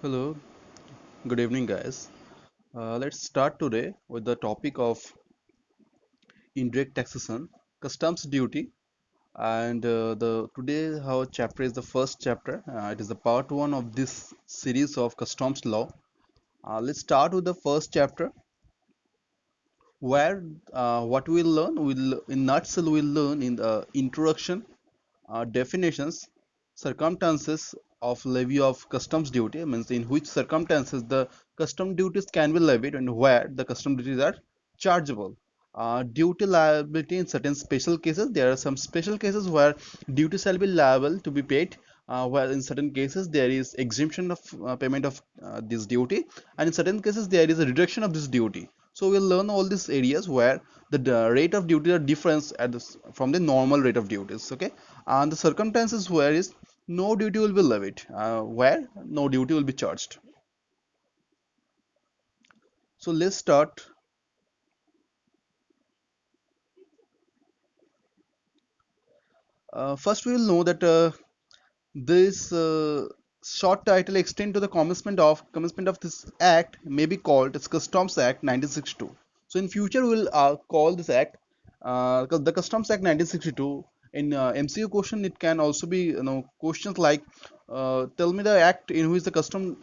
Hello, good evening, guys. Let's start today with the topic of indirect taxation, customs duty, and the today our chapter is the first chapter. It is the part one of this series of customs law. Let's start with the first chapter, where what we'll learn, we'll in nutshell we'll learn in the introduction, definitions, circumstances of levy of customs duty, means in which circumstances the custom duties can be levied and where the custom duties are chargeable. Duty liability in certain special cases, there are some special cases where duty shall be liable to be paid, where in certain cases there is exemption of payment of this duty, and in certain cases there is a reduction of this duty. So we'll learn all these areas where the rate of duty are different at from the normal rate of duties. Okay, and the circumstances where is no duty will be levied, where no duty will be charged. So let's start. First we will know that this short title extend to the commencement of this act may be called as Customs Act 1962. So in future we'll call this act the Customs Act 1962. In MCQ question it can also be questions like tell me the act in which the custom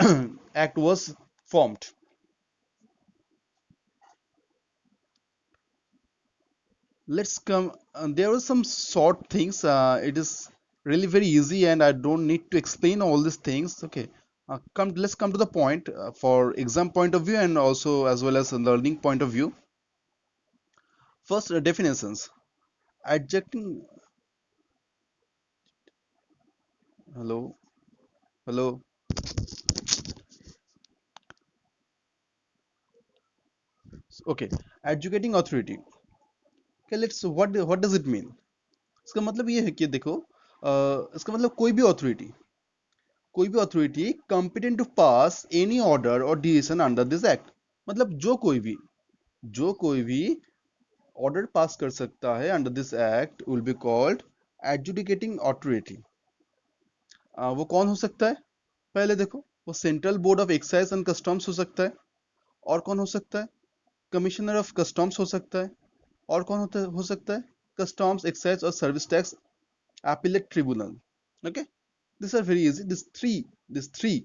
act was formed. Let's come. There are some short things. It is really very easy, and I don't need to explain all these things. Okay, come. Let's come to the point for exam point of view and also as well as a learning point of view. First, definitions. Adjecting. Hello, hello. Okay, adjudicating authority. Okay, let's. What does it mean? इसका मतलब ये है कि देखो, इसका मतलब कोई भी authority competent to pass any order or decision under this act. मतलब जो कोई भी ऑर्डर पास कर सकता है under this act will be called adjudicating authority. वो कौन हो सकता है? पहले देखो, वो central board of excise and customs हो सकता है. और कौन हो सकता है? कमिश्नर ऑफ कस्टम्स हो सकता है. और कौन हो सकता है? कस्टम्स, एक्साइज और service tax appellate tribunal. Okay, these are very easy. These three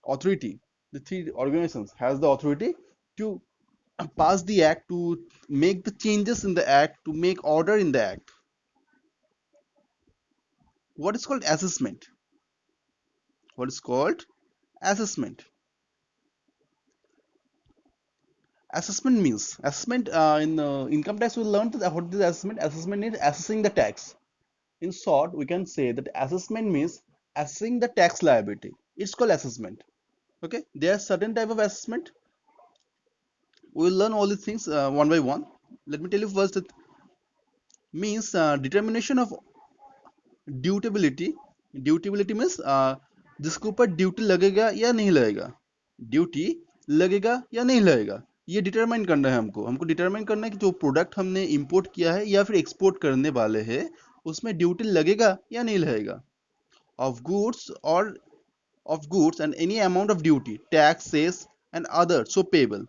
authority, the three organizations has the authority to pass the act, to make the changes in the act, to make order in the act. What is called assessment? What is called assessment? Assessment means assessment in income tax. We learned that what is assessment. Assessment is assessing the tax. In short, we can say that assessment means assessing the tax liability. It's called assessment. Okay, there are certain type of assessment. We will learn all these things one by one. Let me tell you first that means determination of dutiability. Dutiability means जिसके ऊपर duty लगेगा या नहीं लगेगा. Duty लगेगा या नहीं लगेगा, ये डिटरमाइन करना है. हमको डिटरमाइन करना है कि जो प्रोडक्ट हमने इंपोर्ट किया है या फिर एक्सपोर्ट करने वाले हैं उसमें ड्यूटी लगेगा या नहीं लगेगा. ऑफ गुड्स और of goods and any amount of duty, tax, cess and other so payable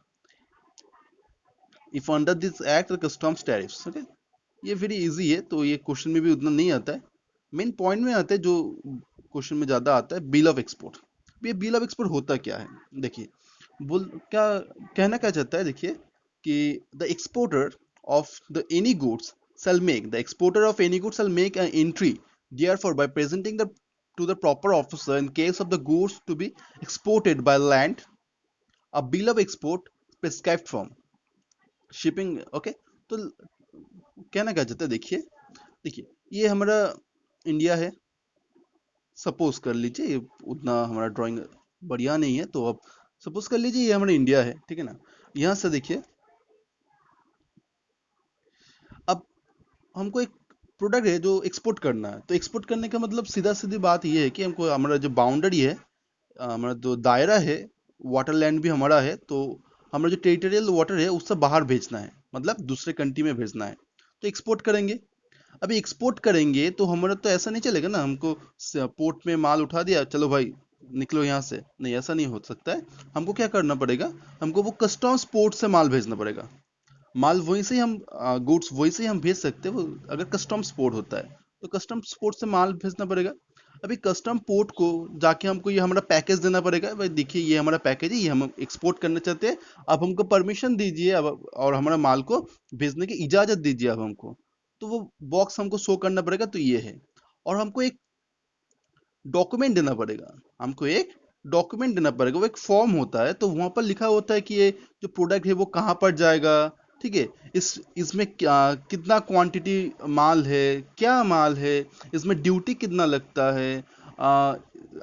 if under this act the customs tariffs. Okay, ये वेरी इजी है, तो ये क्वेश्चन में भी उतना नहीं आता है. मेन पॉइंट में आता है जो क्वेश्चन में ज्यादा आता है, बिल ऑफ एक्सपोर्ट. ये बिल ऑफ एक्सपोर्ट होता क्या है? देखिए, बोल क्या कहना क्या चाहता है, देखिए कि the exporter of the any goods shall make the exporter of any goods shall make an entry therefore by presenting the to the proper officer in case of the goods to be exported by land a bill of export prescribed form shipping. Okay, तो कहना क्या चाहता है, देखिए देखिए ये हमारा India है. सपोज कर लीजिए, ये उतना हमारा ड्राइंग बढ़िया नहीं है, तो अब सपोज कर लीजिए ये हमारा इंडिया है, ठीक है ना. यहाँ से देखिए, अब हमको एक प्रोडक्ट है जो एक्सपोर्ट करना है, तो एक्सपोर्ट करने का मतलब सीधा सीधी बात ये है कि हमको हमारा जो बाउंड्री है, हमारा जो दायरा है, वाटर लैंड भी हमारा है, तो हमारा जो टेरिटोरियल वाटर है उससे बाहर भेजना है, मतलब दूसरे कंट्री में भेजना है, तो एक्सपोर्ट करेंगे. अभी एक्सपोर्ट करेंगे तो हमारा तो ऐसा नहीं चलेगा ना, हमको पोर्ट में माल उठा दिया, चलो भाई निकलो यहाँ से, नहीं ऐसा नहीं हो सकता है। हमको क्या करना पड़ेगा, हमको वो कस्टम्स पोर्ट से माल भेजना पड़ेगा। माल वहीं से ही हम गुड्स वहीं से ही हम भेज सकते हैं वो, अगर कस्टम पोर्ट होता है तो कस्टम पोर्ट से माल भेजना पड़ेगा। अभी कस्टम पोर्ट को जाके हमको ये हमारा पैकेज देना पड़ेगा, भाई देखिए ये हमारा पैकेज है, ये हम एक्सपोर्ट करना चाहते हैं, अब हमको परमिशन दीजिए अब, और हमारा माल को भेजने की इजाजत दीजिए अब हमको। तो वो बॉक्स हमको शो करना पड़ेगा, तो ये है। और हमको एक डॉक्यूमेंट देना पड़ेगा, हमको एक डॉक्यूमेंट देना पड़ेगा, वो एक फॉर्म होता है, तो वहां पर लिखा होता है कि ये जो प्रोडक्ट है वो कहाँ पर जाएगा, ठीक है, इसमें क्या कितना क्वांटिटी माल है, क्या माल है, इसमें ड्यूटी कितना लगता है, आ,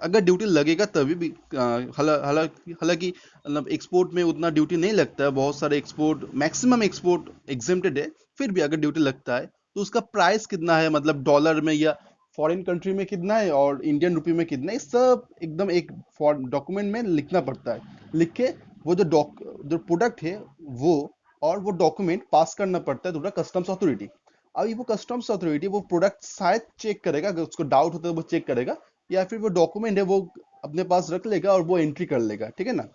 अगर ड्यूटी लगेगा तभी भी, हालांकि मतलब एक्सपोर्ट में उतना ड्यूटी नहीं लगता है, बहुत सारे एक्सपोर्ट, मैक्सिमम एक्सपोर्ट एग्जेम्प्टेड है, फिर भी अगर ड्यूटी लगता है तो उसका प्राइस कितना है, मतलब डॉलर में या फॉरेन कंट्री में कितना है और इंडियन रुपी में कितना है, ये सब एकदम एक डॉक्यूमेंट में लिखना पड़ता है। लिख के वो जो प्रोडक्ट है वो, और वो डॉक्यूमेंट पास करना पड़ता है दूसरा कस्टम्स अथॉरिटी। अभी वो कस्टम्स अथॉरिटी वो प्रोडक्ट शायद चेक करेगा, अगर उसको डाउट होता है वो चेक करेगा, या फिर वो डॉक्यूमेंट है वो अपने पास रख लेगा और वो एंट्री कर लेगा, ठीक है ना।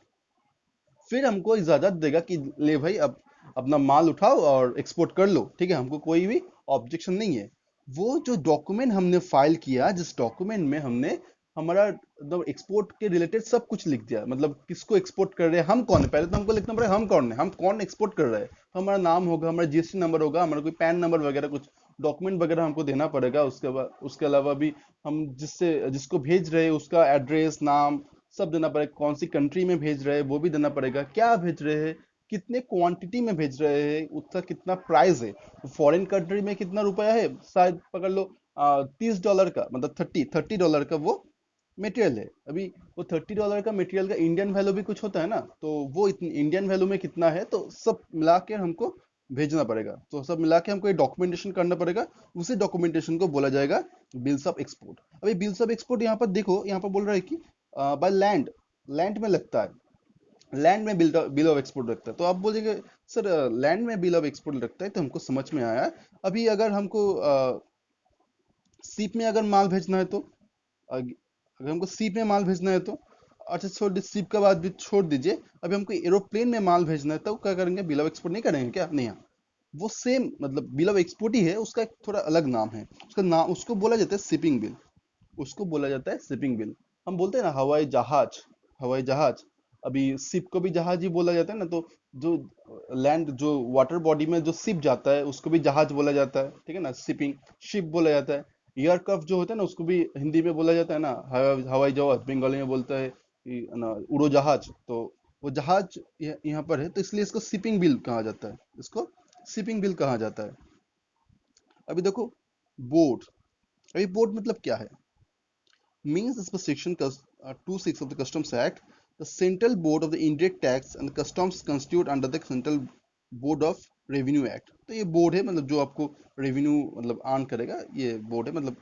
फिर हमको इजाजत देगा कि ले भाई अब अपना माल उठाओ और एक्सपोर्ट कर लो, ठीक है, हमको कोई भी ऑब्जेक्शन नहीं है। वो जो डॉक्यूमेंट हमने फाइल किया, जिस डॉक्यूमेंट में हमने हमारा मतलब एक्सपोर्ट के रिलेटेड सब कुछ लिख दिया, मतलब किसको एक्सपोर्ट कर रहे हैं, हम कौन है, पहले तो हमको लिखना पड़ेगा हम कौन है, हम कौन एक्सपोर्ट कर रहे हैं, तो हमारा नाम होगा, हमारा जीएसटी नंबर होगा, हमारा कोई पैन नंबर वगैरह कुछ डॉक्यूमेंट वगैरह हमको देना पड़ेगा। उसके बाद उसके अलावा भी हम जिसको भेज रहे हैं उसका एड्रेस नाम सब देना पड़ेगा, कौन सी कंट्री में भेज रहे हैं वो भी देना पड़ेगा, क्या भेज रहे हैं, कितने क्वांटिटी में भेज रहे हैं, उसका कितना प्राइस है, फॉरेन कंट्री में कितना रुपया है, शायद पकड़ लो $30 का, मतलब थर्टी थर्टी डॉलर का वो मटेरियल है। अभी वो $30 का मटेरियल का इंडियन वैल्यू भी कुछ होता है ना, तो वो इंडियन वैल्यू में कितना है, तो सब मिला के हमको भेजना पड़ेगा, तो सब मिला के हमको एक डॉक्यूमेंटेशन करना पड़ेगा। उसी डॉक्यूमेंटेशन को बोला जाएगा बिल्स ऑफ एक्सपोर्ट। अभी बिल्स ऑफ एक्सपोर्ट यहाँ पर देखो, यहाँ पर बोल रहा है कि बाय लैंड, लैंड में लगता है, लैंड में बिल ऑफ एक्सपोर्ट लगता है। तो आप बोलेंगे सर लैंड में बिल ऑफ एक्सपोर्ट लगता है, तो हमको समझ में आया। अभी अगर हमको सीप में अगर माल भेजना है तो, अगर हमको सीप में माल भेजना है तो, अच्छा छोड़ दीजिए, सीप का बात भी छोड़ दीजिए, अभी हमको एरोप्लेन में माल भेजना है तो क्या करेंगे, बिल ऑफ एक्सपोर्ट नहीं करेंगे क्या, नहीं, हाँ, वो सेम मतलब बिल ऑफ एक्सपोर्ट ही है, उसका एक थोड़ा अलग नाम है, उसका नाम उसको बोला जाता है शिपिंग बिल, उसको बोला जाता है शिपिंग बिल। हम बोलते हैं ना हवाई जहाज, हवाई जहाज, अभी शिप को भी जहाज ही बोला जाता है ना, तो जो लैंड जो वाटर बॉडी में जो शिप जाता है उसको भी जहाज बोला जाता है, ठीक है ना, शिपिंग शिप बोला जाता है। एयरक्राफ्ट जो होता है ना उसको भी हिंदी में बोला जाता है ना, हवाई जहाज बंगाली में बोलता है ना, उड़ो जहाज, तो वो जहाज यहाँ पर है, तो इसलिए इसको शिपिंग बिल कहा जाता है, इसको शिपिंग बिल कहा जाता है। अभी देखो बोर्ड, अभी बोर्ड मतलब क्या है, means as per section 26 of the Customs Act, the Central Board of the Indirect Tax and Customs constitute under the Central Board of Revenue Act। तो ये बोर्ड है, मतलब जो आपको रेवेन्यू मतलब अर्न करेगा, ये बोर्ड है, मतलब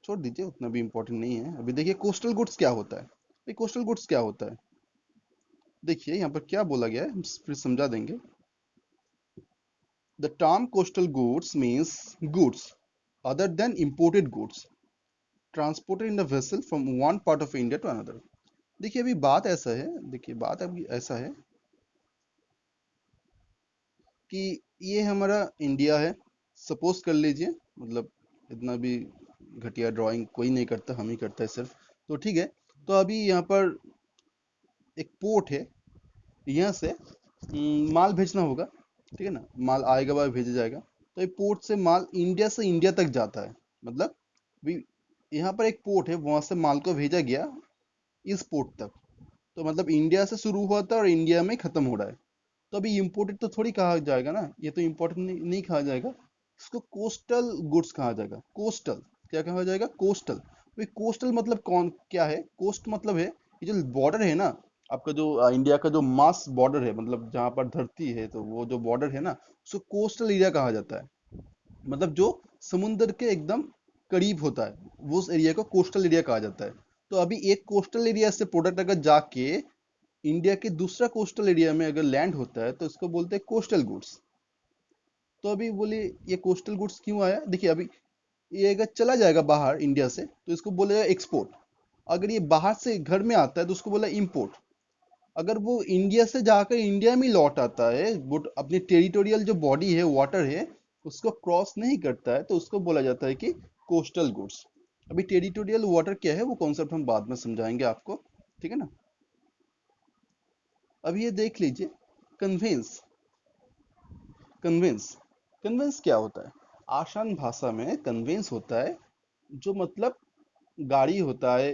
छोड़ दीजिए उतना भी इंपॉर्टेंट नहीं है। अभी देखिए कोस्टल गुड्स क्या होता है, ये कोस्टल गुड्स क्या होता है, देखिए यहाँ पर क्या बोला गया है, हम फिर समझा देंगे। The term coastal goods means goods other than imported goods transported in the vessel from one part of India to another। देखिए अभी बात ऐसा है, देखिए बात अभी ऐसा है कि ये हमारा इंडिया है, सपोज कर लीजिए, मतलब इतना भी घटिया ड्राइंग कोई नहीं करता, हम ही करता है सिर्फ, तो ठीक है। तो अभी यहाँ पर एक पोर्ट है, यहाँ से माल भेजना होगा, ठीक है ना, माल आएगा बाद भेजा जाएगा, तो ये पोर्ट से इंडिया तक जाता है, मतलब भी यहाँ पर एक पोर्ट है, वहां से माल को भेजा गया इस पोर्ट तक, तो मतलब इंडिया से शुरू हुआ था और इंडिया में खत्म हो रहा है, तो अभी इम्पोर्टेड तो थोड़ी कहा जाएगा ना, ये तो इम्पोर्टेंट नहीं कहा जाएगा, इसको कोस्टल गुड्स कहा जाएगा। कोस्टल क्या कहा जाएगा, कोस्टल। भाई कोस्टल मतलब कौन क्या है, कोस्ट मतलब है ये जो बॉर्डर है ना, आपका जो इंडिया का जो मास बॉर्डर है, मतलब जहां पर धरती है, तो वो जो बॉर्डर है ना उसको कोस्टल एरिया कहा जाता है, मतलब जो समुंदर के एकदम करीब होता है, वो उस एरिया को कोस्टल एरिया कहा जाता है। तो अभी एक कोस्टल एरिया से प्रोडक्ट अगर जाके इंडिया के दूसरा कोस्टल एरिया में अगर लैंड होता है तो इसको बोलते हैं कोस्टल गुड्स। तो अभी बोलिए ये कोस्टल गुड्स क्यों आया, देखिए अभी ये अगर चला जाएगा बाहर इंडिया से तो इसको बोलेगा एक्सपोर्ट, अगर ये बाहर से घर में आता है तो उसको बोला इंपोर्ट। अगर वो इंडिया से जाकर इंडिया में लौट आता है, वो अपनी टेरिटोरियल जो बॉडी है, वाटर है, उसको क्रॉस नहीं करता है, तो उसको बोला जाता है कि कोस्टल गुड्स। अभी टेरिटोरियल वाटर क्या है वो कॉन्सेप्ट हम बाद में समझाएंगे आपको, ठीक है ना। अब ये देख लीजिए, कन्वेंस। कन्वेंस कन्वेंस क्या होता है? आसान भाषा में कन्वेंस होता है, जो मतलब गाड़ी होता है,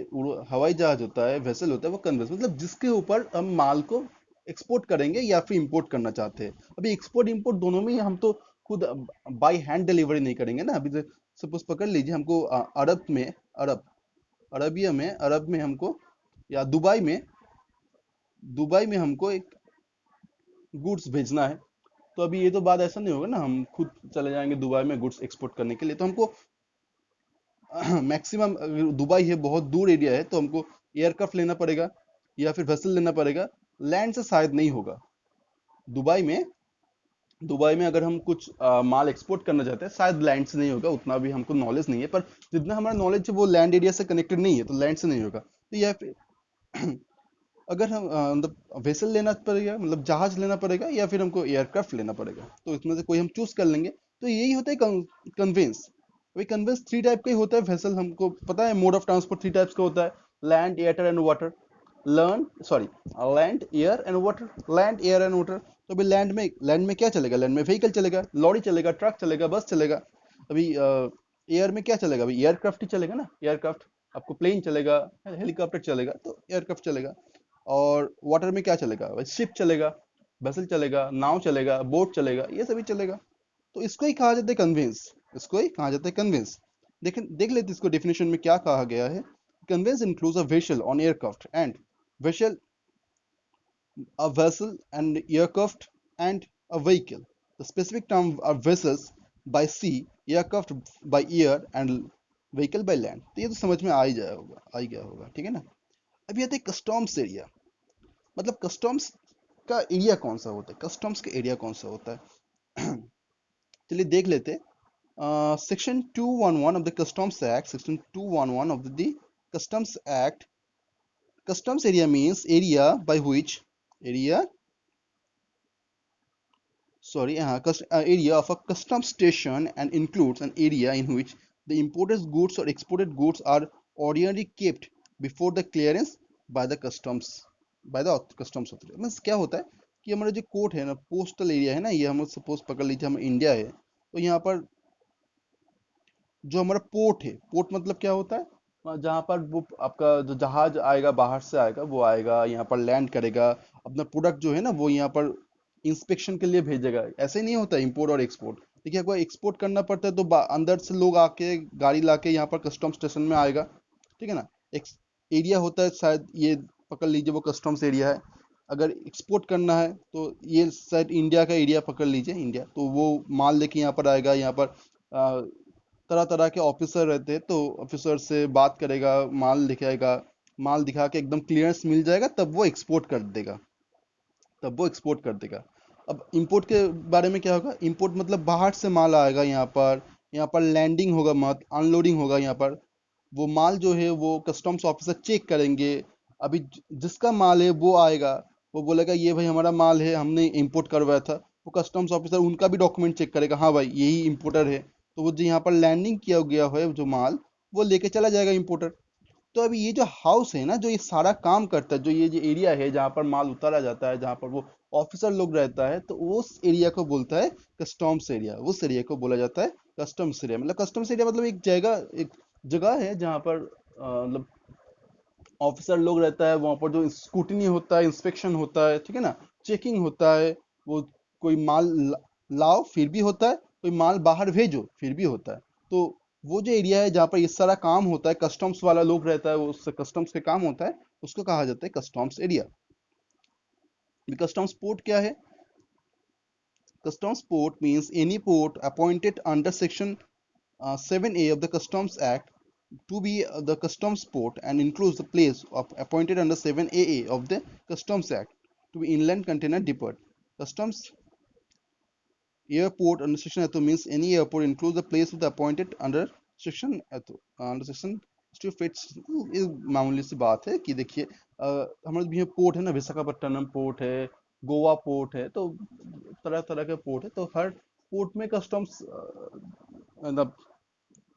हवाई जहाज होता है, वेसल होता है, वो कन्वेंस मतलब जिसके ऊपर हम माल को एक्सपोर्ट करेंगे या फिर इंपोर्ट करना चाहते हैं। अभी एक्सपोर्ट इंपोर्ट दोनों में ही हम तो खुद बाई हैंड डिलीवरी नहीं करेंगे ना। अभी सपोज पकड़ लीजिए, हमको अरब में, अरब अरबिया में, अरब में हमको, या दुबई में हमको एक गुड्स भेजना है। तो अभी ये तो बात ऐसा नहीं होगा ना, हम खुद चले जाएंगे दुबई में गुड्स एक्सपोर्ट करने के लिए, तो हमको मैक्सिमम, दुबई है बहुत दूर एरिया है, तो हमको एयरक्राफ्ट लेना पड़ेगा या फिर वेसल लेना पड़ेगा। लैंड से शायद नहीं होगा। दुबई में दुबई में अगर हम कुछ माल एक्सपोर्ट करना चाहते हैं, शायद लैंड से नहीं होगा, उतना भी हमको नॉलेज नहीं है, पर जितना हमारा नॉलेज है वो लैंड एरिया से कनेक्टेड नहीं है, तो लैंड से नहीं होगा। तो यह फिर अगर हम मतलब वेसल लेना पड़ेगा, मतलब जहाज लेना पड़ेगा, या फिर हमको एयरक्राफ्ट लेना पड़ेगा, तो इसमें से कोई हम चूज कर लेंगे। तो यही होता है कन्वेंस। वही कन्वेंस थ्री टाइप का ही होता है। वेसल हमको पता है, mode of transport three types का होता है: land, air and water. Learn sorry land, air and water. Land, air and water. तो अभी लैंड में क्या चलेगा? लैंड में व्हीकल चलेगा, लॉरी चलेगा, ट्रक चलेगा, बस चलेगा। अभी एयर में क्या चलेगा? अभी एयरक्राफ्ट ही चलेगा ना, एयरक्राफ्ट। आपको प्लेन चलेगा, हेलीकॉप्टर चलेगा, तो एयरक्राफ्ट चलेगा। और वाटर में क्या चलेगा? भाई शिप चलेगा, वेसल चलेगा, नाव चलेगा, बोट चलेगा, ये सभी चलेगा। तो इसको ही कहा जाता है कन्वेंस। इसको ही कहा जाता है कन्वेंस। देख लेते इसको डेफिनेशन में क्या कहा गया है। Conveyance includes a vessel on aircraft and vessel, a vessel and aircraft and a vehicle. The specific term are vessels by sea, aircraft by air and vehicle by land. तो ये तो समझ में आ ही गया होगा, ठीक है ना। अब ये आते हैं कस्टम्स एरिया। मतलब कस्टम्स का एरिया कौन सा होता है? कस्टम्स का एरिया कौन सा होता है? चलिए देख लेते। Section 211 of the customs act, section 211 of the customs act, customs area means area by which area area of a customs station, and includes an area in which the imported goods or exported goods are ordinarily kept before the clearance by the customs authority। Means क्या होता है कि हमारा जो court है ना, postal area है ना, ये हम सपोज पकड़ लीजिए हम इंडिया है, तो यहाँ पर जो हमारा पोर्ट है, पोर्ट मतलब क्या होता है? जहाँ पर वो आपका जो जहाज आएगा, बाहर से आएगा, वो आएगा यहाँ पर लैंड करेगा, अपना प्रोडक्ट जो है ना वो यहाँ पर इंस्पेक्शन के लिए भेजेगा। ऐसे ही नहीं होता इंपोर्ट और एक्सपोर्ट। देखिए, अगर एक्सपोर्ट करना पड़ता है तो अंदर से लोग आके गाड़ी लाके यहाँ पर कस्टम स्टेशन में आएगा, ठीक है ना। एक एरिया होता है, शायद ये पकड़ लीजिए वो कस्टम्स एरिया है। अगर एक्सपोर्ट करना है तो ये शायद इंडिया का एरिया पकड़ लीजिए, इंडिया, तो वो माल लेके यहाँ पर आएगा। यहाँ पर तरह तरह के ऑफिसर रहते हैं, तो ऑफिसर से बात करेगा, माल दिखाएगा, माल दिखा के एकदम क्लियरेंस मिल जाएगा, तब वो एक्सपोर्ट कर देगा। अब इंपोर्ट के बारे में क्या होगा? इंपोर्ट मतलब बाहर से माल आएगा यहाँ पर लैंडिंग होगा, मत अनलोडिंग होगा यहाँ पर। वो माल जो है वो कस्टम्स ऑफिसर चेक करेंगे। अभी जिसका माल है वो आएगा, वो बोलेगा ये भाई हमारा माल है, हमने इंपोर्ट करवाया था। वो कस्टम्स ऑफिसर उनका भी डॉक्यूमेंट चेक करेगा, हाँ भाई यही इंपोर्टर है। तो वो जो यहाँ पर लैंडिंग किया गया है जो माल, वो लेके चला जाएगा इंपोर्टर। तो अभी ये जो हाउस है ना, जो ये सारा काम करता है, जो ये जो एरिया है जहाँ पर माल उतारा जाता है, जहाँ पर वो ऑफिसर लोग रहता है, तो उस एरिया को बोलता है कस्टम्स एरिया। उस एरिया को बोला जाता है कस्टम्स एरिया। मतलब कस्टम्स एरिया मतलब एक जगह है जहाँ पर मतलब ऑफिसर लोग रहता है, वहां पर जो स्क्रूटिनी होता है, इंस्पेक्शन होता है, ठीक है ना, चेकिंग होता है। वो कोई माल लाओ फिर भी होता है, कोई माल बाहर भेजो फिर भी होता है। तो वो जो एरिया है जहाँ पर ये सारा काम होता है, कस्टम्स वाला लोग रहता है, वो उससे कस्टम्स के काम होता है, उसको कहा जाता है कस्टम्स एरिया। कस्टम्स पोर्ट क्या है? Customs port means any port appointed under section 7A of the Customs Act to be the customs port, and includes the place of appointed under 7AA of the Customs Act to be inland container depot. Customs airport under section 2 means any airport includes the place of the appointed under section 2, under section street fates ये मामूली सी बात है कि देखिए हमारे भी port है ना, विशाखापट्टनम पोर्ट है, गोवा पोर्ट है, तो तरह तरह के पोर्ट है, तो हर पोर्ट में कस्टम्स मतलब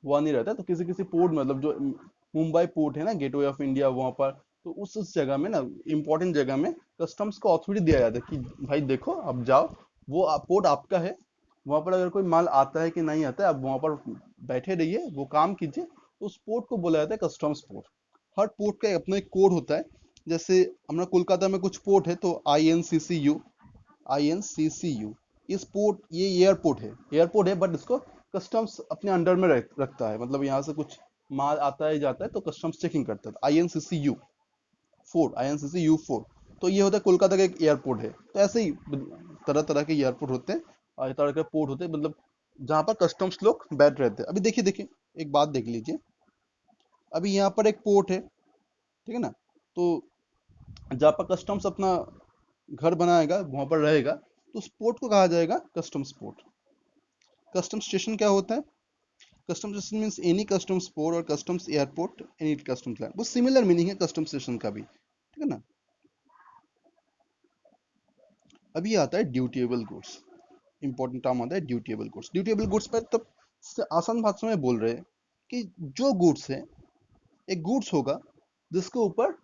हुआ नहीं रहता है। तो किसी किसी पोर्ट मतलब जो मुंबई पोर्ट है ना, गेटवे ऑफ इंडिया, वहां पर तो उस जगह में ना, इंपॉर्टेंट जगह में कस्टम्स को अथॉरिटी दिया जाता है कि भाई देखो अब जाओ, वो पोर्ट आपका है, वहां पर अगर कोई माल आता है कि नहीं आता है, आप वहां पर बैठे रहिए, वो काम कीजिए। तो उस पोर्ट को बोला जाता है कस्टम्स पोर्ट। हर पोर्ट का अपना एक कोड होता है। जैसे हमारा कोलकाता में कुछ पोर्ट है, तो INCCU, INCCU, इस पोर्ट, ये एयरपोर्ट है, बट इसको कस्टम्स अपने अंडर में रखता है। मतलब यहाँ से कुछ माल आता है जाता है तो कस्टम्स चेकिंग करता है। INCCU 4 तो ये होता है कोलकाता का एक एयरपोर्ट है। तो ऐसे ही तरह तरह के एयरपोर्ट होते हैं और तरह के पोर्ट होते हैं, मतलब जहाँ पर कस्टम्स लोग बैठ रहते हैं। अभी देखिए देखिए, एक बात देख लीजिए। अभी यहाँ पर एक पोर्ट है, ठीक है ना, तो जहाँ पर कस्टम्स अपना घर बनाएगा, वहां पर रहेगा, तो उस पोर्ट को कहा जाएगा कस्टम्स पोर्ट। कस्टम स्टेशन क्या होता है? Custom station means any customs port और customs airport, any customs land, वो सिमिलर मीनिंग है कस्टम स्टेशन का भी, ठीक है ना। अभी आता है ड्यूटेबल गुड्स। इंपॉर्टेंट टर्म आता है ड्यूटेबल गुड्स। ड्यूटेबल गुड्स पर तब आसान भाषा में बोल रहे हैं कि जो गुड्स है, एक गुड्स होगा जिसके ऊपर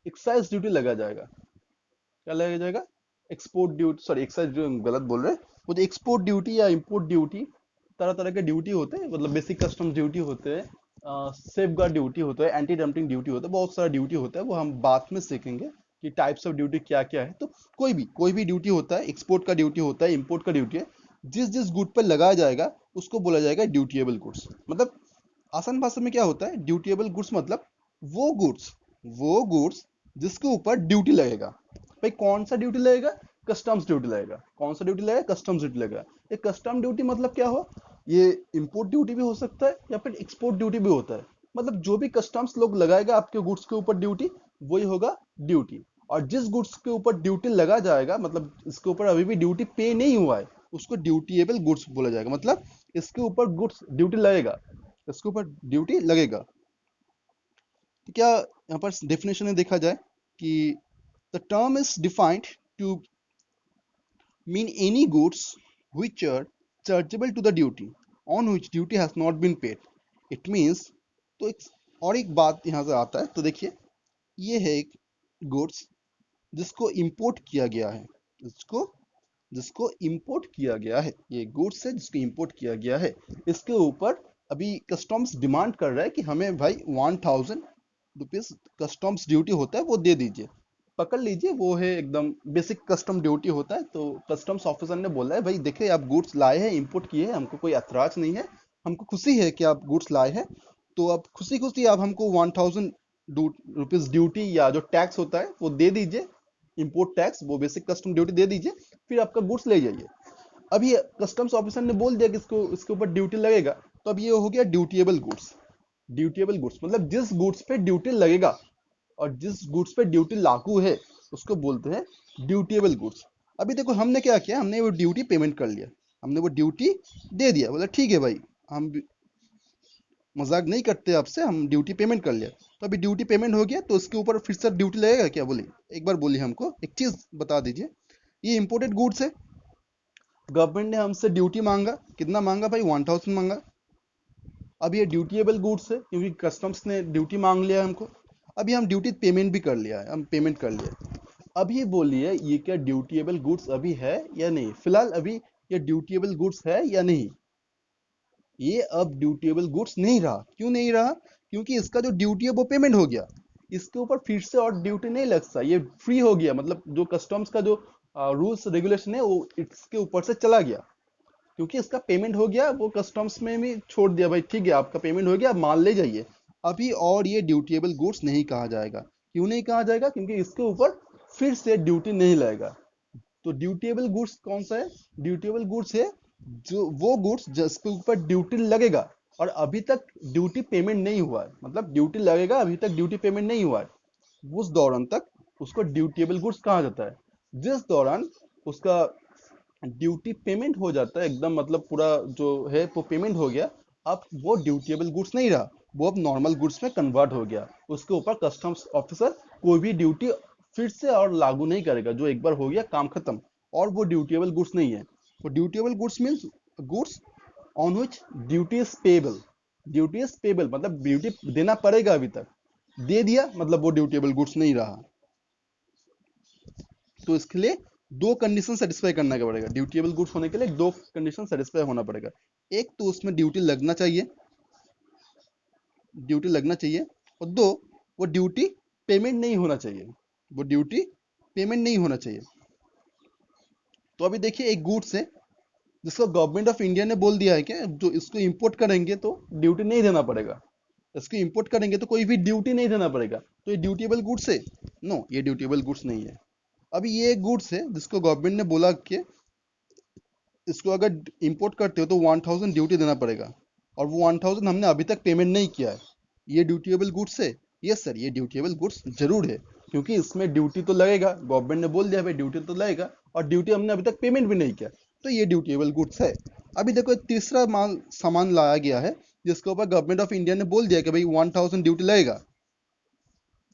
एक्साइज ड्यूटी लगा जाएगा। क्या लगाया जाएगा? Export duty, sorry excise duty गलत बोल रहे हैं। वो जो एक्सपोर्ट ड्यूटी या इंपोर्ट ड्यूटी, तरह तरह के ड्यूटी होते हैं, मतलब बेसिक कस्टम ड्यूटी होते हैं, सेफ गार्ड ड्यूटी होता है, एंटी डंपिंग ड्यूटी होता है, बहुत सारा ड्यूटी होता है, वो हम बाद में सीखेंगे कि टाइप्स ऑफ ड्यूटी क्या क्या है। तो कोई भी ड्यूटी होता है, एक्सपोर्ट का ड्यूटी होता है, इंपोर्ट का ड्यूटी है, जिस जिस गुड पर लगाया जाएगा उसको बोला जाएगा ड्यूटीएबल गुड्स। मतलब आसान भाषा में क्या होता है, ड्यूटीएबल गुड्स मतलब वो गुड्स वो गुड्स जिसके ऊपर ड्यूटी लगेगा। भाई कौन सा ड्यूटी लगेगा? कस्टम्स ड्यूटी लगेगा। कौन सा ड्यूटी लगेगा? कस्टम्स ड्यूटी लगेगा। ये कस्टम ड्यूटी मतलब क्या हो, ये इंपोर्ट ड्यूटी भी हो सकता है या फिर एक्सपोर्ट ड्यूटी भी होता है। मतलब जो भी कस्टम्स लोग लगाएगा आपके गुड्स के ऊपर ड्यूटी, वही होगा ड्यूटी। और जिस गुड्स के ऊपर ड्यूटी लगा जाएगा, मतलब इसके ऊपर अभी भी ड्यूटी पे नहीं हुआ है, उसको ड्यूटीएबल गुड्स बोला जाएगा। मतलब इसके ऊपर गुड्स ड्यूटी लगेगा, इसके ऊपर ड्यूटी लगेगा। तो क्या यहाँ पर डेफिनेशन में देखा जाए कि the term is defined to mean any goods which are chargeable to the duty on which duty has not been paid. It means, तो एक और एक बात यहाँ से आता है। तो देखिए, ये है एक गुड्स जिसको इंपोर्ट किया गया है, जिसको जिसको इंपोर्ट किया गया है, ये गुड्स है जिसको इंपोर्ट किया गया है। इसके ऊपर अभी कस्टम्स डिमांड कर रहा है कि हमें भाई 1000 रुपीज कस्टम्स ड्यूटी होता है, वो दे दीजिए। पकड़ लीजिए, वो है एकदम बेसिक कस्टम ड्यूटी होता है। तो कस्टम्स ऑफिसर ने बोला है, भाई देखिए आप गुड्स लाए हैं, इंपोर्ट किए हैं, हमको कोई ऐतराज नहीं है, हमको खुशी है कि आप गुड्स लाए हैं, तो अब खुशी खुशी आप हमको 1000 रुपीज ड्यूटी या जो टैक्स होता है वो दे दीजिए, इंपोर्ट टैक्स, वो बेसिक कस्टम ड्यूटी दे दीजिए, फिर आपका गुड्स ले जाइए। अभी कस्टम्स ऑफिसर ने बोल दिया कि इसको इसके ऊपर ड्यूटी लगेगा, तो अब ये हो गया ड्यूटीएबल गुड्स। ड्यूटीएबल गुड्स मतलब जिस गुड्स पे ड्यूटी लगेगा और जिस गुड्स पे ड्यूटी लागू है उसको बोलते हैं ड्यूटीएबल गुड्स। अभी देखो हमने क्या किया, हमने वो ड्यूटी पेमेंट कर लिया, हमने वो ड्यूटी दे दिया, बोला ठीक है भाई, हम मजाक नहीं करते आपसे, हम ड्यूटी पेमेंट कर लिया। तो अभी ड्यूटी पेमेंट हो गया, तो उसके ऊपर फिर से ड्यूटी लगेगा क्या? बोलिए एक बार, बोलिए हमको एक चीज बता दीजिए। ये इंपोर्टेड गुड्स है, गवर्नमेंट ने हमसे ड्यूटी मांगा, कितना मांगा भाई? 1000 मांगा। अब ये ड्यूटीएबल गुड्स है क्योंकि कस्टम्स ने ड्यूटी मांग लिया है हमको। अभी हम ड्यूटी पेमेंट भी कर लिया है, हम पेमेंट कर लिया। अब ये बोलिए, ये क्या ड्यूटीएबल गुड्स अभी है या नहीं? फिलहाल अभी ये ड्यूटीएबल गुड्स है या नहीं? ये अब ड्यूटीएबल गुड्स नहीं रहा। क्यों नहीं रहा? क्योंकि इसका जो ड्यूटी है वो पेमेंट हो गया, इसके ऊपर फिर से और ड्यूटी नहीं लग सकता, ये फ्री हो गया। मतलब जो कस्टम्स का जो रूल्स रेगुलेशन है वो इसके ऊपर से चला गया, क्योंकि इसका पेमेंट हो गया, वो कस्टम्स में भी छोड़ दिया, भाई ठीक है आपका पेमेंट हो गया, आप माल ले जाइए। अभी और ये ड्यूटीएबल गुड्स नहीं कहा जाएगा। क्यों नहीं कहा जाएगा? क्योंकि इसके ऊपर फिर से ड्यूटी नहीं लगेगा। तो ड्यूटीएबल गुड्स कौन सा है? ड्यूटीएबल गुड्स है जो वो गुड्स जिसके ऊपर ड्यूटी लगेगा और अभी तक ड्यूटी पेमेंट नहीं हुआ है। मतलब ड्यूटी लगेगा, अभी तक ड्यूटी पेमेंट नहीं हुआ है, उस दौरान तक उसको ड्यूटीएबल गुड्स कहा जाता है। जिस दौरान उसका ड्यूटी पेमेंट हो जाता है एकदम, मतलब पूरा जो है वो पेमेंट हो गया, अब वो ड्यूटीएबल गुड्स नहीं रहा, वो अब नॉर्मल गुड्स में कन्वर्ट हो गया। उसके ऊपर कस्टम्स ऑफिसर कोई भी ड्यूटी फिर से और लागू नहीं करेगा, जो एक बार हो गया काम खत्म। और वो ड्यूटेबल गुड्स नहीं है। वो dutiable goods means goods on which duty is payable. Duty is payable मतलब ड्यूटी देना पड़ेगा, अभी तक दे दिया मतलब वो ड्यूटेबल गुड्स नहीं रहा। तो इसके लिए दो कंडीशन सेटिस्फाई करना पड़ेगा। ड्यूटेबल गुड्स होने के लिए दो कंडीशन सेटिस्फाई होना पड़ेगा। एक तो उसमें ड्यूटी लगना चाहिए, ड्यूटी लगना चाहिए, और दो, वो ड्यूटी पेमेंट नहीं होना चाहिए, वो ड्यूटी पेमेंट नहीं होना चाहिए। तो अभी देखिए एक गुड्स है जिसको गवर्नमेंट ऑफ इंडिया ने बोल दिया है कि जो इसको इंपोर्ट करेंगे तो ड्यूटी नहीं देना पड़ेगा, इसको इंपोर्ट करेंगे तो कोई भी ड्यूटी नहीं देना पड़ेगा, तो ये ड्यूटेबल गुड्स है? नो, ये ड्यूटेबल गुड्स नहीं है। अभी ये गुड्स है जिसको गवर्नमेंट ने बोला कि इसको अगर इंपोर्ट करते हो तो 1000 ड्यूटी देना पड़ेगा, और वो 1000 हमने अभी तक पेमेंट नहीं किया है। ये ड्यूटेबल गुड्स है? यस सर, ये ड्यूटेबल गुड्स जरूर है, क्योंकि इसमें ड्यूटी तो लगेगा, गवर्नमेंट ने बोल दिया भाई ड्यूटी तो लगेगा, और ड्यूटी हमने अभी तक पेमेंट भी नहीं किया, तो ये ड्यूटेबल गुड्स है। अभी देखो एक तीसरा माल सामान लाया गया है जिसके ऊपर गवर्नमेंट ऑफ इंडिया ने बोल दिया कि भाई 1000 ड्यूटी लगेगा,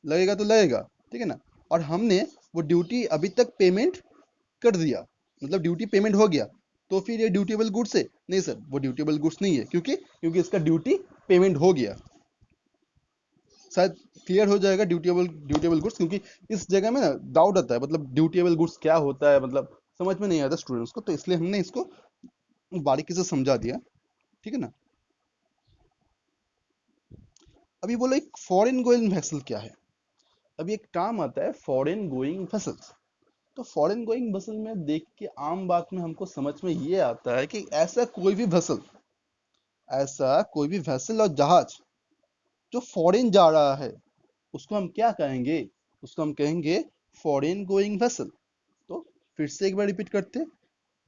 लगेगा तो लगेगा, ठीक है ना, और हमने वो ड्यूटी अभी तक पेमेंट कर दिया, मतलब ड्यूटी पेमेंट हो गया, तो फिर ये ड्यूटेबल गुड्स है? नहीं सर, वो ड्यूटेबल गुड्स नहीं है, क्योंकि इसका ड्यूटी पेमेंट हो गया। शायद क्लियर हो जाएगा ड्यूटेबल ड्यूटेबल गुड्स, क्योंकि इस जगह में ना डाउट आता है, मतलब ड्यूटेबल गुड्स क्या होता है, मतलब समझ में नहीं आता स्टूडेंट्स को, तो इसलिए हमने इसको बारीकी से समझा दिया, ठीक है ना। अभी बोलो एक फॉरेन गोइंग वेसल क्या है। अभी एक टर्म आता है फॉरेन गोइंग वेसल्स। तो फॉरेन गोइंग वेसल में देख के आम बात में हमको समझ में ये आता है कि ऐसा कोई भी वेसल और जहाज जो फॉरेन जा रहा है, उसको हम क्या कहेंगे? उसको हम कहेंगे फॉरेन गोइंग वेसल। तो फिर से एक बार रिपीट करते हैं।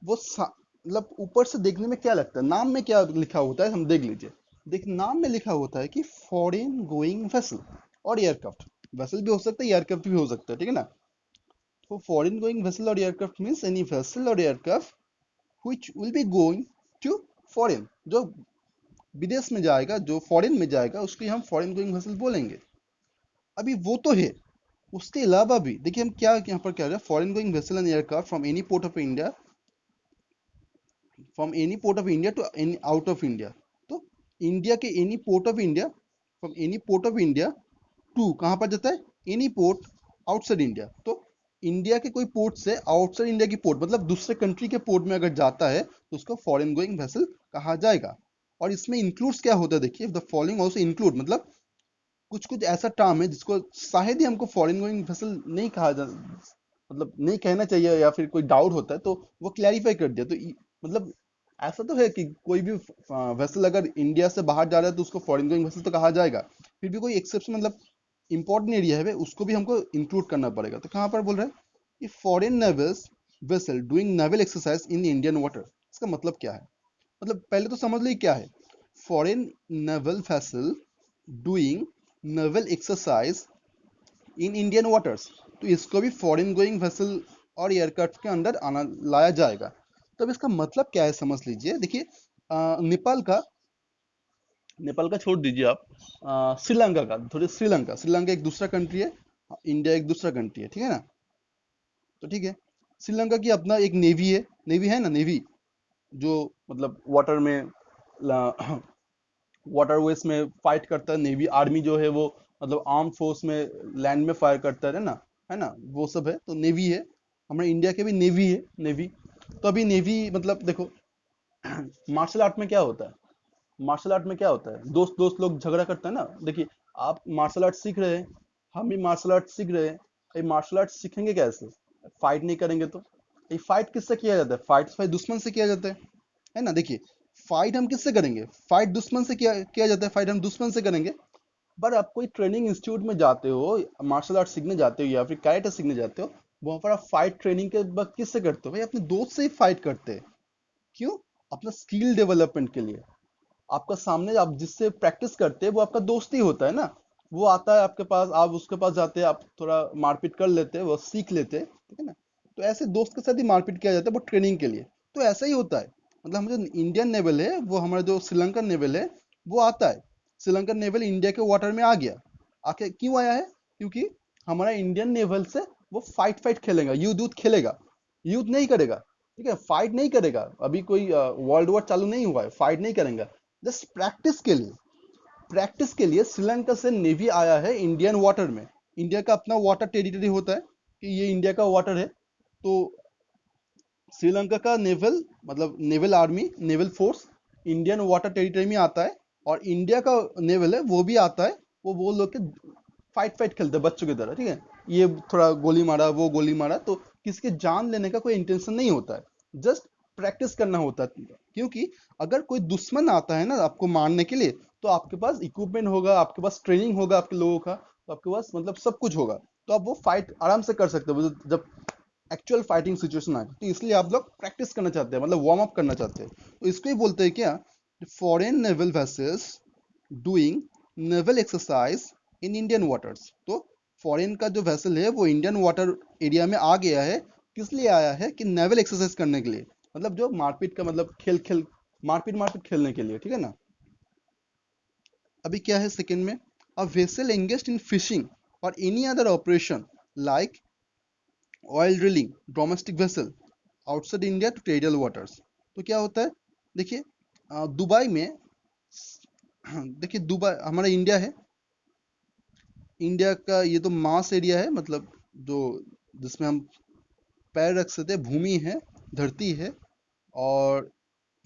मतलब ऊपर से देखने में क्या लगता है, नाम में क्या लिखा होता है हम देख लीजिए। देख, नाम में लिखा होता है कि फॉरेन गोइंग वेसल और एयरक्राफ्ट। वेसल भी हो सकता है, एयरक्राफ्ट भी हो सकता है, ठीक है ना। तो फॉरेन गोइंग वेसल और एयरक्राफ्ट मीन्स एनी वेसल और aircraft which will be going to foreign, जो विदेश में जाएगा, जो फॉरेन में जाएगा, उसको हम फॉरेन गोइंग वेसल बोलेंगे। अभी वो तो है, उसके अलावा भी देखिए हम क्या यहाँ पर कह रहे हैं, foreign going vessel and aircraft from any port of India to any out of India. तो इंडिया के any port of India, from any port of India to कहाँ पर जाता है? Any port outside India. तो इंडिया के कोई port से आउटसाइड इंडिया की पोर्ट, मतलब दूसरे कंट्री के पोर्ट में अगर जाता है तो उसको फॉरेन गोइंग वेसल कहा जाएगा। और इसमें इंक्लूड्स क्या होता है, देखिए द फॉलोइंग ऑल्सो इंक्लूड, मतलब कुछ कुछ ऐसा टर्म है जिसको शायद ही हमको फॉरेन गोइंग वेसल नहीं कहा जा, मतलब नहीं कहना चाहिए, या फिर कोई डाउट होता है तो वो क्लैरिफाई कर दिया। तो मतलब ऐसा तो है कि कोई भी वेसल अगर इंडिया से बाहर जा रहा है तो उसको फॉरेन गोइंग वेसल तो कहा जाएगा। फिर भी कोई एक्सेप्शन, मतलब इंपॉर्टेंट एरिया है उसको भी हमको इंक्लूड करना पड़ेगा। तो कहाँ पर बोल रहा है कि foreign navals vessel doing naval exercise in Indian water. इसका मतलब क्या है? मतलब पहले तो समझ ली क्या है foreign naval vessel doing naval exercise in Indian waters. तो इसको भी फॉरेन गोइंग वेसल और एयरक्राफ्ट के अंदर आना लाया जाएगा। तो अब इसका मतलब क्या है समझ लीजिए। देखिए नेपाल का छोड़ दीजिए आप, श्रीलंका का थोड़ी, श्रीलंका एक दूसरा कंट्री है, इंडिया एक दूसरा कंट्री है, ठीक है ना। तो ठीक है, श्रीलंका की अपना एक नेवी है ना, नेवी जो मतलब वाटर में वाटरवेज में फाइट करता है। नेवी आर्मी जो है वो मतलब आर्म फोर्स में लैंड में फायर करता है ना, वो सब है। तो नेवी है, हमारे इंडिया के भी नेवी है, नेवी। तो अभी नेवी मतलब देखो, मार्शल आर्ट में क्या होता है, मार्शल आर्ट में क्या होता है, दोस्त दोस्त लोग झगड़ा करते हैं ना। देखिए, आप मार्शल आर्ट सीख रहे हैं, हम भी मार्शल आर्ट सीख रहे हैं। ये मार्शल आर्ट सीखेंगे कैसे? फाइट नहीं करेंगे तो। ये फाइट किससे किया जाता है? फाइट भाई दुश्मन से किया जाता है ना। देखिए, फाइट हम किससे करेंगे? फाइट दुश्मन से किया जाता है, फाइट हम दुश्मन से करेंगे। पर आप कोई ट्रेनिंग इंस्टीट्यूट में जाते हो, मार्शल आर्ट सीखने जाते हो या फिर कैरेटे सीखने जाते हो, वहां पर आप फाइट ट्रेनिंग के बाद किससे करते हो? भाई अपने दोस्त से ही फाइट करते हैं। क्यों? अपना स्किल डेवलपमेंट के लिए। आपका सामने आप जिससे प्रैक्टिस करते हैं वो आपका दोस्त ही होता है ना। वो आता है आपके पास, आप उसके पास जाते हैं, आप थोड़ा मारपीट कर लेते हैं, वो सीख लेते हैं, ठीक है ना। तो ऐसे दोस्त के साथ ही मारपीट किया जाता है वो ट्रेनिंग के लिए। तो ऐसा ही होता है, मतलब हम जो इंडियन नेवल है, वो हमारा जो श्रीलंकन नेवल है, वो आता है श्रीलंकन नेवल इंडिया के वाटर में आ गया। आके क्यों आया है? क्योंकि हमारा इंडियन नेवल से वो फाइट खेलेगा, युद्ध खेलेगा, युद्ध नहीं करेगा। ठीक है, फाइट नहीं करेगा, अभी कोई वर्ल्ड वॉर चालू नहीं हुआ है, फाइट नहीं करेंगे, जस्ट प्रैक्टिस के लिए। प्रैक्टिस के लिए श्रीलंका से नेवी आया है इंडियन वाटर में। इंडिया का अपना वाटर टेरिटरी होता है कि ये इंडिया का वाटर है, तो श्रीलंका का नेवल मतलब naval army, naval force Indian water territory में आता है, और इंडिया का नेवल है वो भी आता है। वो लोग के फाइट खेलते हैं बच्चों की तरह। ठीक है, ये थोड़ा गोली मारा, वो गोली मारा, तो किसी के जान लेने का कोई इंटेंशन नहीं होता है, जस्ट प्रैक्टिस करना होता है। क्योंकि अगर कोई दुश्मन आता है ना आपको मारने के लिए, तो आपके पास इक्विपमेंट होगा, आपके पास ट्रेनिंग होगा आपके लोगों का, तो आपके पास मतलब सब कुछ होगा, तो आप वो फाइट आराम से कर सकते हो जब एक्चुअल फाइटिंग सिचुएशन आए। तो इसलिए आप लोग प्रैक्टिस करना चाहते हैं, मतलब वार्म अप करना चाहते हैं। तो इसको ही बोलते हैं क्या, foreign naval vessels doing naval exercise in Indian waters. तो फॉरेन का जो वेसल है वो इंडियन वाटर एरिया में आ गया है, किस लिए आया है कि नेवल एक्सरसाइज करने के लिए, मतलब जो मारपीट का मतलब खेल मारपीट खेलने के लिए। ठीक है ना। अभी क्या है सेकंड में, a vessel engaged in fishing और any other operation like oil drilling domestic vessel outside India to territorial waters. तो क्या होता है, देखिए दुबई में, देखिए दुबई हमारा इंडिया है, इंडिया का ये तो मास एरिया है, मतलब जो जिसमें हम पैर रख सकते हैं, भूमि है, धरती है, और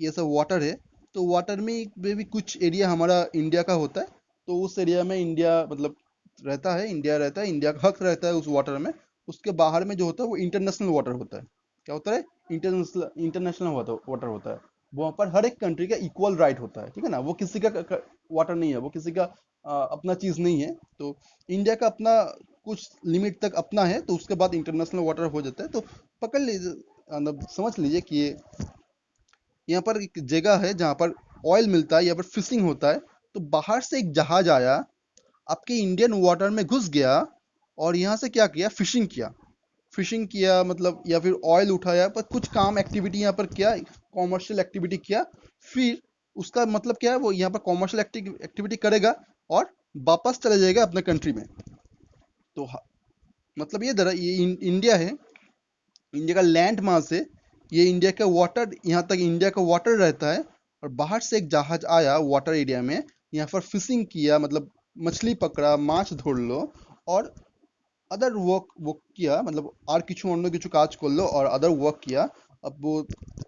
ये सब वाटर है। तो वाटर में भी कुछ एरिया हमारा इंडिया का होता है, तो उस एरिया में इंडिया मतलब रहता है, इंडिया रहता है, इंडिया का हक रहता है उस वाटर में। उसके बाहर में जो होता है वो इंटरनेशनल वाटर होता है। क्या होता है? इंटरनेशनल वाटर होता है। वहाँ पर हर एक कंट्री का इक्वल राइट होता है। ठीक है ना, वो किसी का वाटर नहीं है, वो किसी का अपना चीज नहीं है। तो इंडिया का अपना कुछ लिमिट तक अपना है, तो उसके बाद इंटरनेशनल वाटर हो जाता है। तो पकड़ लीजिए, मतलब समझ लीजिए कि ये यहाँ पर एक जगह है जहाँ पर ऑयल मिलता है, यहाँ पर फिशिंग होता है। तो बाहर से एक जहाज आया, आपके इंडियन वाटर में घुस गया, और यहाँ से क्या किया, फिशिंग किया। फिशिंग किया मतलब, या फिर ऑयल उठाया, पर कुछ काम एक्टिविटी यहाँ पर किया, कॉमर्शियल एक्टिविटी किया। फिर उसका मतलब क्या है, वो यहाँ पर कॉमर्शियल एक्टिविटी करेगा और वापस चले जाएगा अपने कंट्री में। तो मतलब ये ये इंडिया है, इंडिया का लैंड मास है, ये इंडिया का वाटर, यहाँ तक इंडिया का वाटर रहता है। और बाहर से एक जहाज आया वाटर एरिया में, यहाँ पर फिशिंग किया, मतलब मछली पकड़ा, माछ ধরলো लो, और अदर वर्क किया, मतलब আর কিছু অন্য কিছু কাজ করলো और अदर वर्क किया। अब वो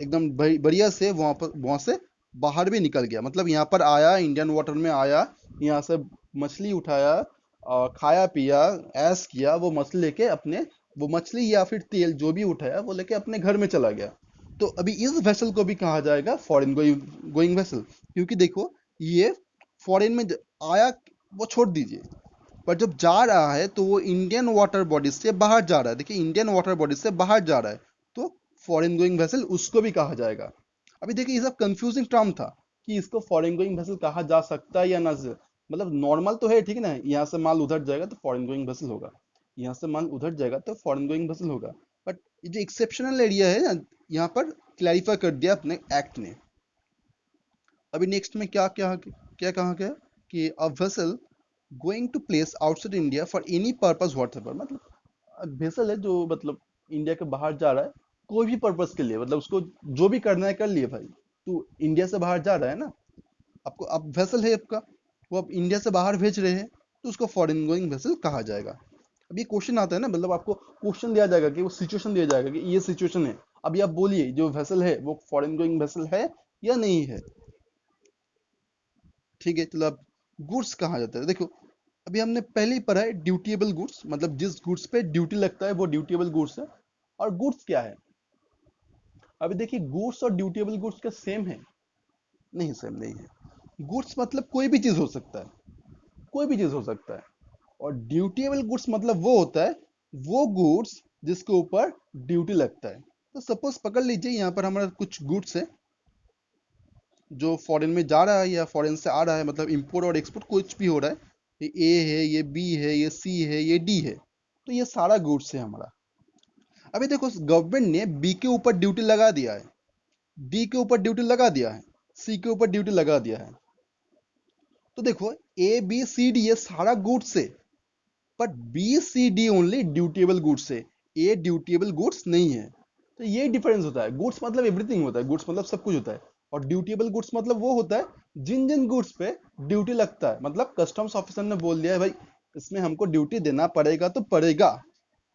एकदम बढ़िया से वहां से बाहर भी निकल गया, मतलब यहाँ पर आया, इंडियन वाटर में आया, यहाँ से मछली उठाया, खाया पिया, ऐश किया, वो मछली लेके अपने, वो मछली या फिर तेल जो भी उठाया वो लेके अपने घर में चला गया। तो अभी इस वेसल को भी कहा जाएगा फॉरेन गोइंग वेसल, क्योंकि देखो ये फॉरेन में आया, वो छोड़ दीजिए, पर जब जा रहा है तो वो इंडियन वाटर बॉडी से बाहर जा रहा है। देखिए इंडियन वाटर बॉडी से बाहर जा रहा है, तो फॉरेन गोइंग वेसल उसको भी कहा जाएगा। अभी देखिए ये सब कंफ्यूजिंग टर्म था कि इसको फॉरेन गोइंग वेसल कहा जा सकता है या ना मतलब नॉर्मल तो है, ठीक है ना, यहाँ से माल उधर जाएगा तो फॉरेन गोइंग वेसल होगा, यहाँ से माल उधर जाएगा तो फॉरेन गोइंग वेसल होगा। बट ये जो एक्सेप्शनल एरिया है ना, यहाँ पर क्लैरिफाई कर दिया अपने एक्ट ने। अभी नेक्स्ट में क्या क्या क्या कहा गया कि a vessel going to place outside India for any purpose whatever, मतलब वेसल है जो मतलब इंडिया के बाहर जा रहा है कोई भी पर्पस के लिए, मतलब उसको जो भी करना है कर लिए भाई। तू इंडिया से बाहर जा रहा है ना, आपको अब वेसल है आपका, वो आप इंडिया से बाहर भेज रहे हैं, तो उसको फॉरेन गोइंग वेसल कहा जाएगा। अब ये क्वेश्चन आता है ना, मतलब आपको क्वेश्चन दिया जाएगा कि वो सिचुएशन दिया जाएगा कि ये सिचुएशन है, अभी आप बोलिए जो वेसल है वो फॉरेन गोइंग वेसल है या नहीं है। ठीक है, चलो अब गुड्स कहाँ जाता है, देखो अभी हमने पहले ही पढ़ा है ड्यूटीएबल गुड्स, मतलब जिस गुड्स पे ड्यूटी लगता है वो ड्यूटीएबल गुड्स है। और गुड्स क्या है, अभी देखिए गुड्स और ड्यूटीएबल गुड्स क्या सेम है? नहीं, सेम नहीं है। गुड्स मतलब कोई भी चीज हो सकता है, कोई भी चीज हो सकता है। और ड्यूटीएबल गुड्स मतलब वो होता है, वो गुड्स जिसके ऊपर ड्यूटी लगता है। तो सपोज पकड़ लीजिए यहाँ पर हमारा कुछ गुड्स है जो फॉरेन में जा रहा है या फॉरेन से आ रहा है, मतलब इंपोर्ट और एक्सपोर्ट कुछ भी हो रहा है। ये ए है, ये बी है, ये सी है, ये डी है, तो ये सारा गुड्स है हमारा। अभी देखो गवर्नमेंट ने बी के ऊपर ड्यूटी लगा दिया है, डी के ऊपर ड्यूटी लगा दिया है, सी के ऊपर ड्यूटी लगा दिया है। तो देखो ABCD ये सारा गुड्स है, but BCD only dutiable goods है, ए ड्यूटेबल गुड्स नहीं है। तो ये डिफरेंस होता है। गुड्स मतलब एवरीथिंग होता है, गुड्स मतलब सब कुछ होता है, और ड्यूटेबल गुड्स मतलब वो होता है जिन जिन गुड्स पे ड्यूटी लगता है, मतलब कस्टम्स ऑफिसर ने बोल दिया है भाई इसमें हमको ड्यूटी देना पड़ेगा तो पड़ेगा,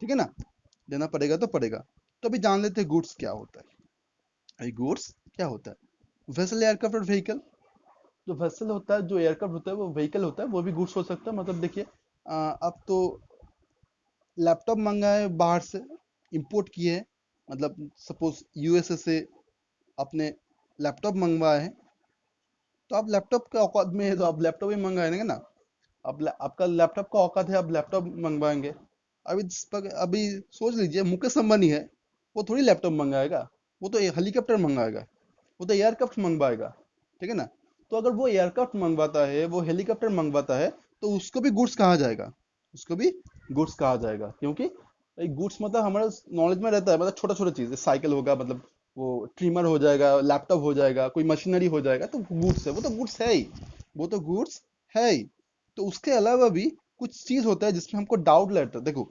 ठीक है ना, देना पड़ेगा तो पड़ेगा। तो अभी जान लेते हैं गुड्स क्या होता है। भाई गुड्स क्या होता है? वेसल, एयरक्राफ्ट और व्हीकल। जो वेसल होता है, जो एयरक्राफ्ट होता है, वो व्हीकल होता है, वो भी गुड्स हो सकता है। मतलब देखिए अब तो लैपटॉप मंगाए बाहर से, इंपोर्ट किए हैं, मतलब सपोज यूएसए से आपने लैपटॉप मंगवाए हैं, तो आप लैपटॉप के औकात में है तो आप लैपटॉप ही मंगाएंगे ना। अब आपका लैपटॉप का औकात है, आप लैपटॉप मंगवाएंगे। अभी सोच लीजिए मुकेश अंबानी है, वो थोड़ी लैपटॉप मंगाएगा, वो तो हेलीकॉप्टर मंगाएगा, वो तो एयरक्राफ्ट मंगवाएगा, ठीक है ना। तो अगर वो एयरक्राफ्ट मंगवाता है, वो हेलीकॉप्टर मंगवाता है, तो उसको भी गुड्स कहा जाएगा, उसको भी गुड्स कहा जाएगा, क्योंकि गुड्स मतलब हमारा नॉलेज में रहता है, मतलब छोटा छोटा चीज, साइकिल होगा, मतलब वो ट्रिमर हो जाएगा, लैपटॉप हो जाएगा, कोई मशीनरी हो जाएगा, तो गुड्स है, वो तो गुड्स है ही, वो तो गुड्स है ही। तो उसके अलावा भी कुछ चीज होता है जिसमें हमको डाउट लगता है। देखो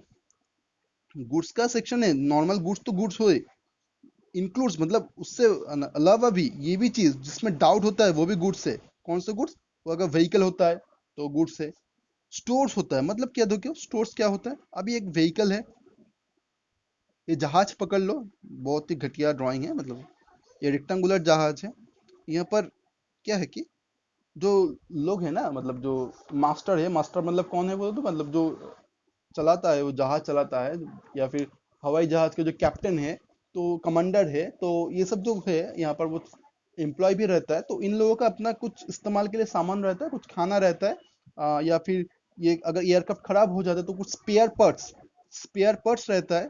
गुड्स का सेक्शन है, नॉर्मल गुड्स तो गुड्स हो, इंक्लूड्स मतलब उससे अलावा भी ये भी चीज जिसमें डाउट होता है वो भी गुड्स है। कौन से गुड्स? वो अगर व्हीकल होता है तो गुड्स है। स्टोर्स होता है, मतलब क्या देखो स्टोर्स क्या होता है, अभी एक व्हीकल है, ये जहाज पकड़ लो, बहुत ही घटिया ड्राइंग है, मतलब ये रेक्टेंगुलर जहाज है। यहाँ पर क्या है कि जो लोग हैं ना, मतलब जो मास्टर है, मास्टर मतलब कौन है, वो तो मतलब जो चलाता है, वो जहाज चलाता है, या फिर हवाई जहाज के जो कैप्टन है, तो कमांडर है, तो ये सब जो है यहाँ पर वो एम्प्लॉय भी रहता है। तो इन लोगों का अपना कुछ इस्तेमाल के लिए सामान रहता है, कुछ खाना रहता है, या फिर ये अगर एयरक्राफ्ट खराब हो जाता है तो कुछ स्पेयर पार्ट्स रहता है,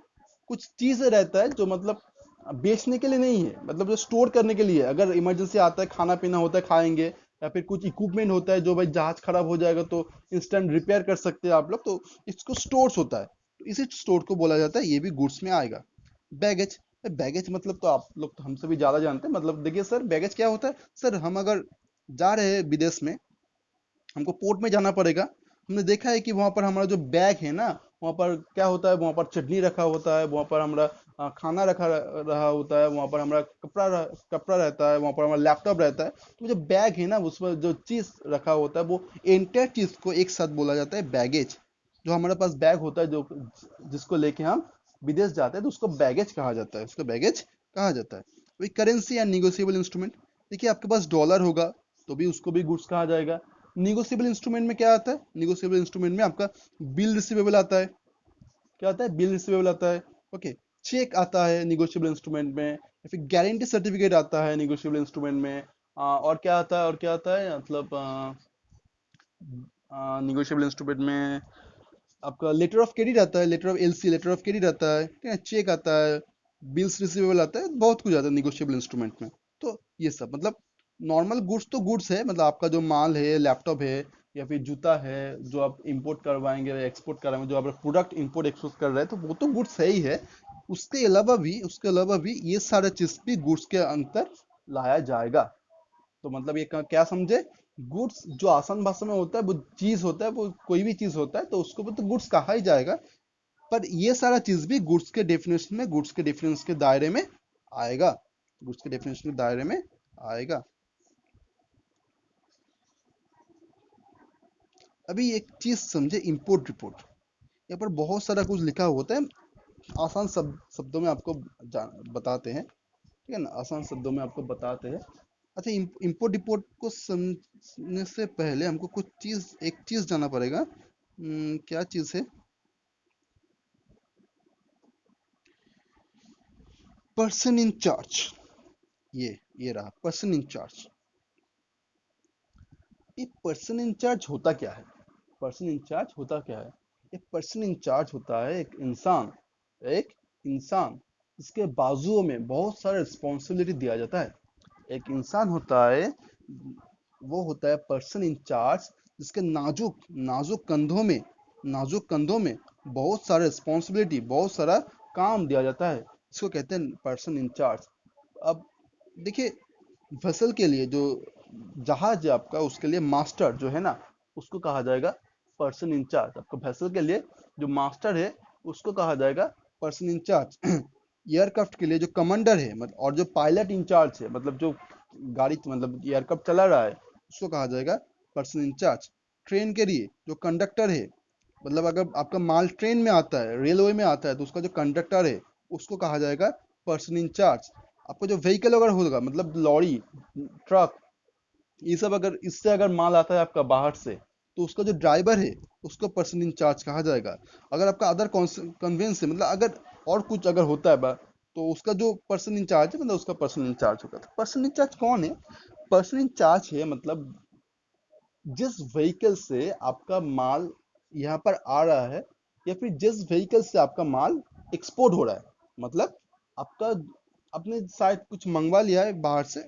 कुछ चीजें रहता है जो मतलब बेचने के लिए नहीं है, मतलब जो स्टोर करने के लिए है। अगर इमरजेंसी आता है, खाना पीना होता है, खाएंगे, या फिर कुछ इक्विपमेंट होता है जो भाई जहाज खराब हो जाएगा तो इंस्टेंट रिपेयर कर सकते हैं आप लोग, तो इसको स्टोर्स होता है, तो इसी स्टोर को बोला जाता है, ये भी गुड्स में आएगा। बैगेज, बैगेज मतलब तो आप लोग तो हमसे भी ज्यादा जानते हैं। मतलब देखिए सर, बैगेज क्या होता है? सर हम अगर जा रहे हैं विदेश में, हमको पोर्ट में जाना पड़ेगा, हमने देखा है कि वहां पर हमारा जो बैग है ना, वहां पर क्या होता है, वहां पर चटनी रखा होता है, वहां पर हमारा खाना रखा रहा होता है, वहां पर हमारा कपड़ा रहता है, वहां पर हमारा लैपटॉप रहता है। तो जो बैग है ना, उसमें जो चीज रखा होता है, वो एंटायर चीज को एक साथ बोला जाता है बैगेज। जो हमारे पास बैग होता है, जो जिसको लेके हम विदेश जाते हैं, तो उसको बैगेज कहा जाता है, उसको बैगेज कहा जाता है। वही करेंसी एंड निगोशिएबल इंस्ट्रूमेंट। देखिए आपके पास डॉलर होगा तो भी उसको भी गुड्स कहा जाएगा। निगोशिएबल इंस्ट्रूमेंट में क्या आता है? निगोशिएबल इंस्ट्रूमेंट में आपका बिल रिसीवेबल आता है। क्या आता है? बिल रिसीवेबल आता है। ओके। चेक आता है निगोशिएबल इंस्ट्रूमेंट में, या फिर गारंटी सर्टिफिकेट आता है निगोशिएबल इंस्ट्रूमेंट में। और क्या आता है, और क्या आता है, मतलब निगोशिएबल इंस्ट्रूमेंट में आपका लेटर ऑफ क्रेडिट आता है, letter of LC, letter of credit आता है, ठीक है, चेक आता है, बिल्स रिसीवेबल आता है, बहुत कुछ आता है निगोशिएबल इंस्ट्रूमेंट में। तो ये सब मतलब नॉर्मल गुड्स तो गुड्स है, मतलब आपका जो माल है, लैपटॉप है, या फिर जूता है, जो आप इंपोर्ट करवाएंगे या एक्सपोर्ट कराएंगे, जो आप प्रोडक्ट इंपोर्ट एक्सपोर्ट कर रहे हैं, तो वो तो गुड्स है ही है। उसके अलावा भी ये सारा चीज भी गुड्स के अंतर लाया जाएगा। तो मतलब ये क्या समझे? गुड्स जो आसान भाषा में होता है, वो चीज होता है, वो कोई भी चीज होता है, तो उसको भी तो गुड्स कहा ही जाएगा। पर ये सारा चीज भी गुड्स के डेफिनेशन के दायरे में आएगा, गुड्स के डेफिनेशन के दायरे में आएगा। अभी एक चीज समझे, इंपोर्ट रिपोर्ट। यहाँ पर बहुत सारा कुछ लिखा होता है, आसान शब्दों में आपको बताते हैं, ठीक है ना, आसान शब्दों में आपको बताते हैं। अच्छा, इंपोर्ट डिपोर्ट को समझने से पहले हमको एक चीज जानना पड़ेगा। क्या चीज है? Person in charge. ये रहा पर्सन इन चार्ज। ये पर्सन इन चार्ज होता क्या है? पर्सन इन चार्ज होता क्या है? एक पर्सन इन चार्ज होता है एक इंसान जिसके बाजुओं में बहुत सारा रिस्पॉन्सिबिलिटी दिया जाता है। एक इंसान होता है, वो होता है पर्सन इन चार्ज, जिसके नाजुक नाजुक कंधों में बहुत सारा रिस्पॉन्सिबिलिटी, बहुत सारा काम दिया जाता है, इसको कहते हैं पर्सन इन चार्ज। अब देखिए वेसल के लिए जो जहाज है आपका, उसके लिए मास्टर जो है ना, उसको कहा जाएगा पर्सन इंचार्ज। आपका वेसल के लिए जो मास्टर है उसको कहा जाएगा पर्सन इंचार्ज। एयरक्राफ्ट के लिए जो कमांडर है मतलब, और जो पायलट इंचार्ज है मतलब जो गाड़ी मतलब एयरक्राफ्ट चला रहा है, उसको कहा जाएगा पर्सन इंचार्ज। ट्रेन के लिए जो कंडक्टर है, मतलब अगर आपका माल ट्रेन में आता है, रेलवे में आता है, तो उसका जो कंडक्टर है उसको कहा जाएगा पर्सन इंचार्ज। आपको जो व्हीकल अगर होगा मतलब लॉरी, ट्रक, ये सब अगर इससे अगर माल आता है आपका बाहर से, तो उसका जो ड्राइवर है उसको पर्सन इंचार्ज कहा जाएगा। अगर आपका अदर कन्वेंस है मतलब अगर और कुछ अगर होता है तो उसका जो पर्सन इंचार्ज है मतलब उसका पर्सन इंचार्ज होगा। तो पर्सन इंचार्ज कौन है? पर्सन इंचार्ज है मतलब जिस व्हीकल से आपका माल यहाँ पर आ रहा है, या फिर जिस व्हीकल से आपका माल एक्सपोर्ट हो रहा है, मतलब आपका आपने शायद कुछ मंगवा लिया है बाहर से,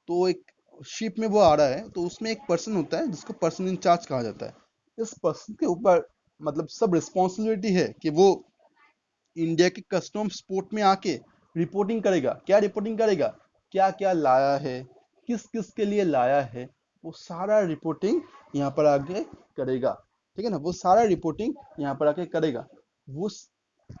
तो एक शिप में वो आ रहा है, तो उसमें एक पर्सन होता है जिसको पर्सन इंचार्ज कहा जाता है। इस पर्सन के ऊपर मतलब सब रिस्पॉन्सिबिलिटी है कि वो इंडिया के कस्टम्स पोर्ट में आके रिपोर्टिंग करेगा। क्या रिपोर्टिंग करेगा? क्या क्या लाया है, किस किस के लिए लाया है, वो सारा रिपोर्टिंग यहाँ पर आके करेगा। ठीक है ना, वो सारा रिपोर्टिंग यहाँ पर आके करेगा। वो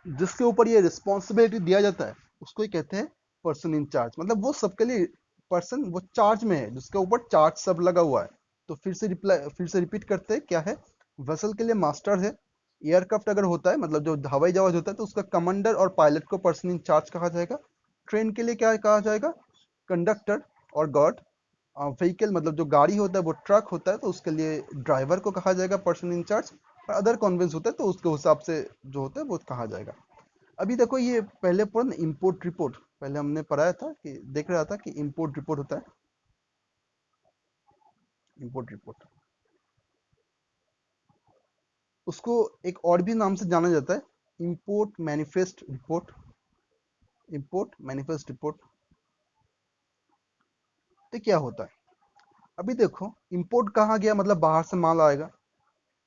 जिसके ऊपर ये रिस्पॉन्सिबिलिटी दिया जाता है उसको ही कहते हैं पर्सन इन चार्ज। मतलब वो सबके लिए पर्सन वो चार्ज में है, जिसके ऊपर चार्ज सब लगा हुआ है। तो फिर से रिपीट करते हैं क्या है। वेसल के लिए मास्टर है। एयरक्राफ्ट अगर होता है मतलब जो हवाई जहाज होता है, तो उसका कमांडर और पायलट को पर्सन इन चार्ज कहा जाएगा। ट्रेन के लिए क्या कहा जाएगा? कंडक्टर और गार्ड। व्हीकल मतलब जो गाड़ी होता है वो ट्रक होता है, तो उसके लिए ड्राइवर को कहा जाएगा पर्सन इन चार्ज। और अदर कॉन्वेंस होता है तो उसके हिसाब से जो होता है वो कहा जाएगा। अभी देखो ये पहले पढ़ो ना, इम्पोर्ट रिपोर्ट पहले हमने पढ़ाया था कि देख रहा था कि इम्पोर्ट रिपोर्ट होता है। इम्पोर्ट रिपोर्ट उसको एक और भी नाम से जाना जाता है, import manifest report. Import manifest report तो क्या होता है? अभी देखो इम्पोर्ट कहाँ गया, मतलब बाहर से माल आएगा।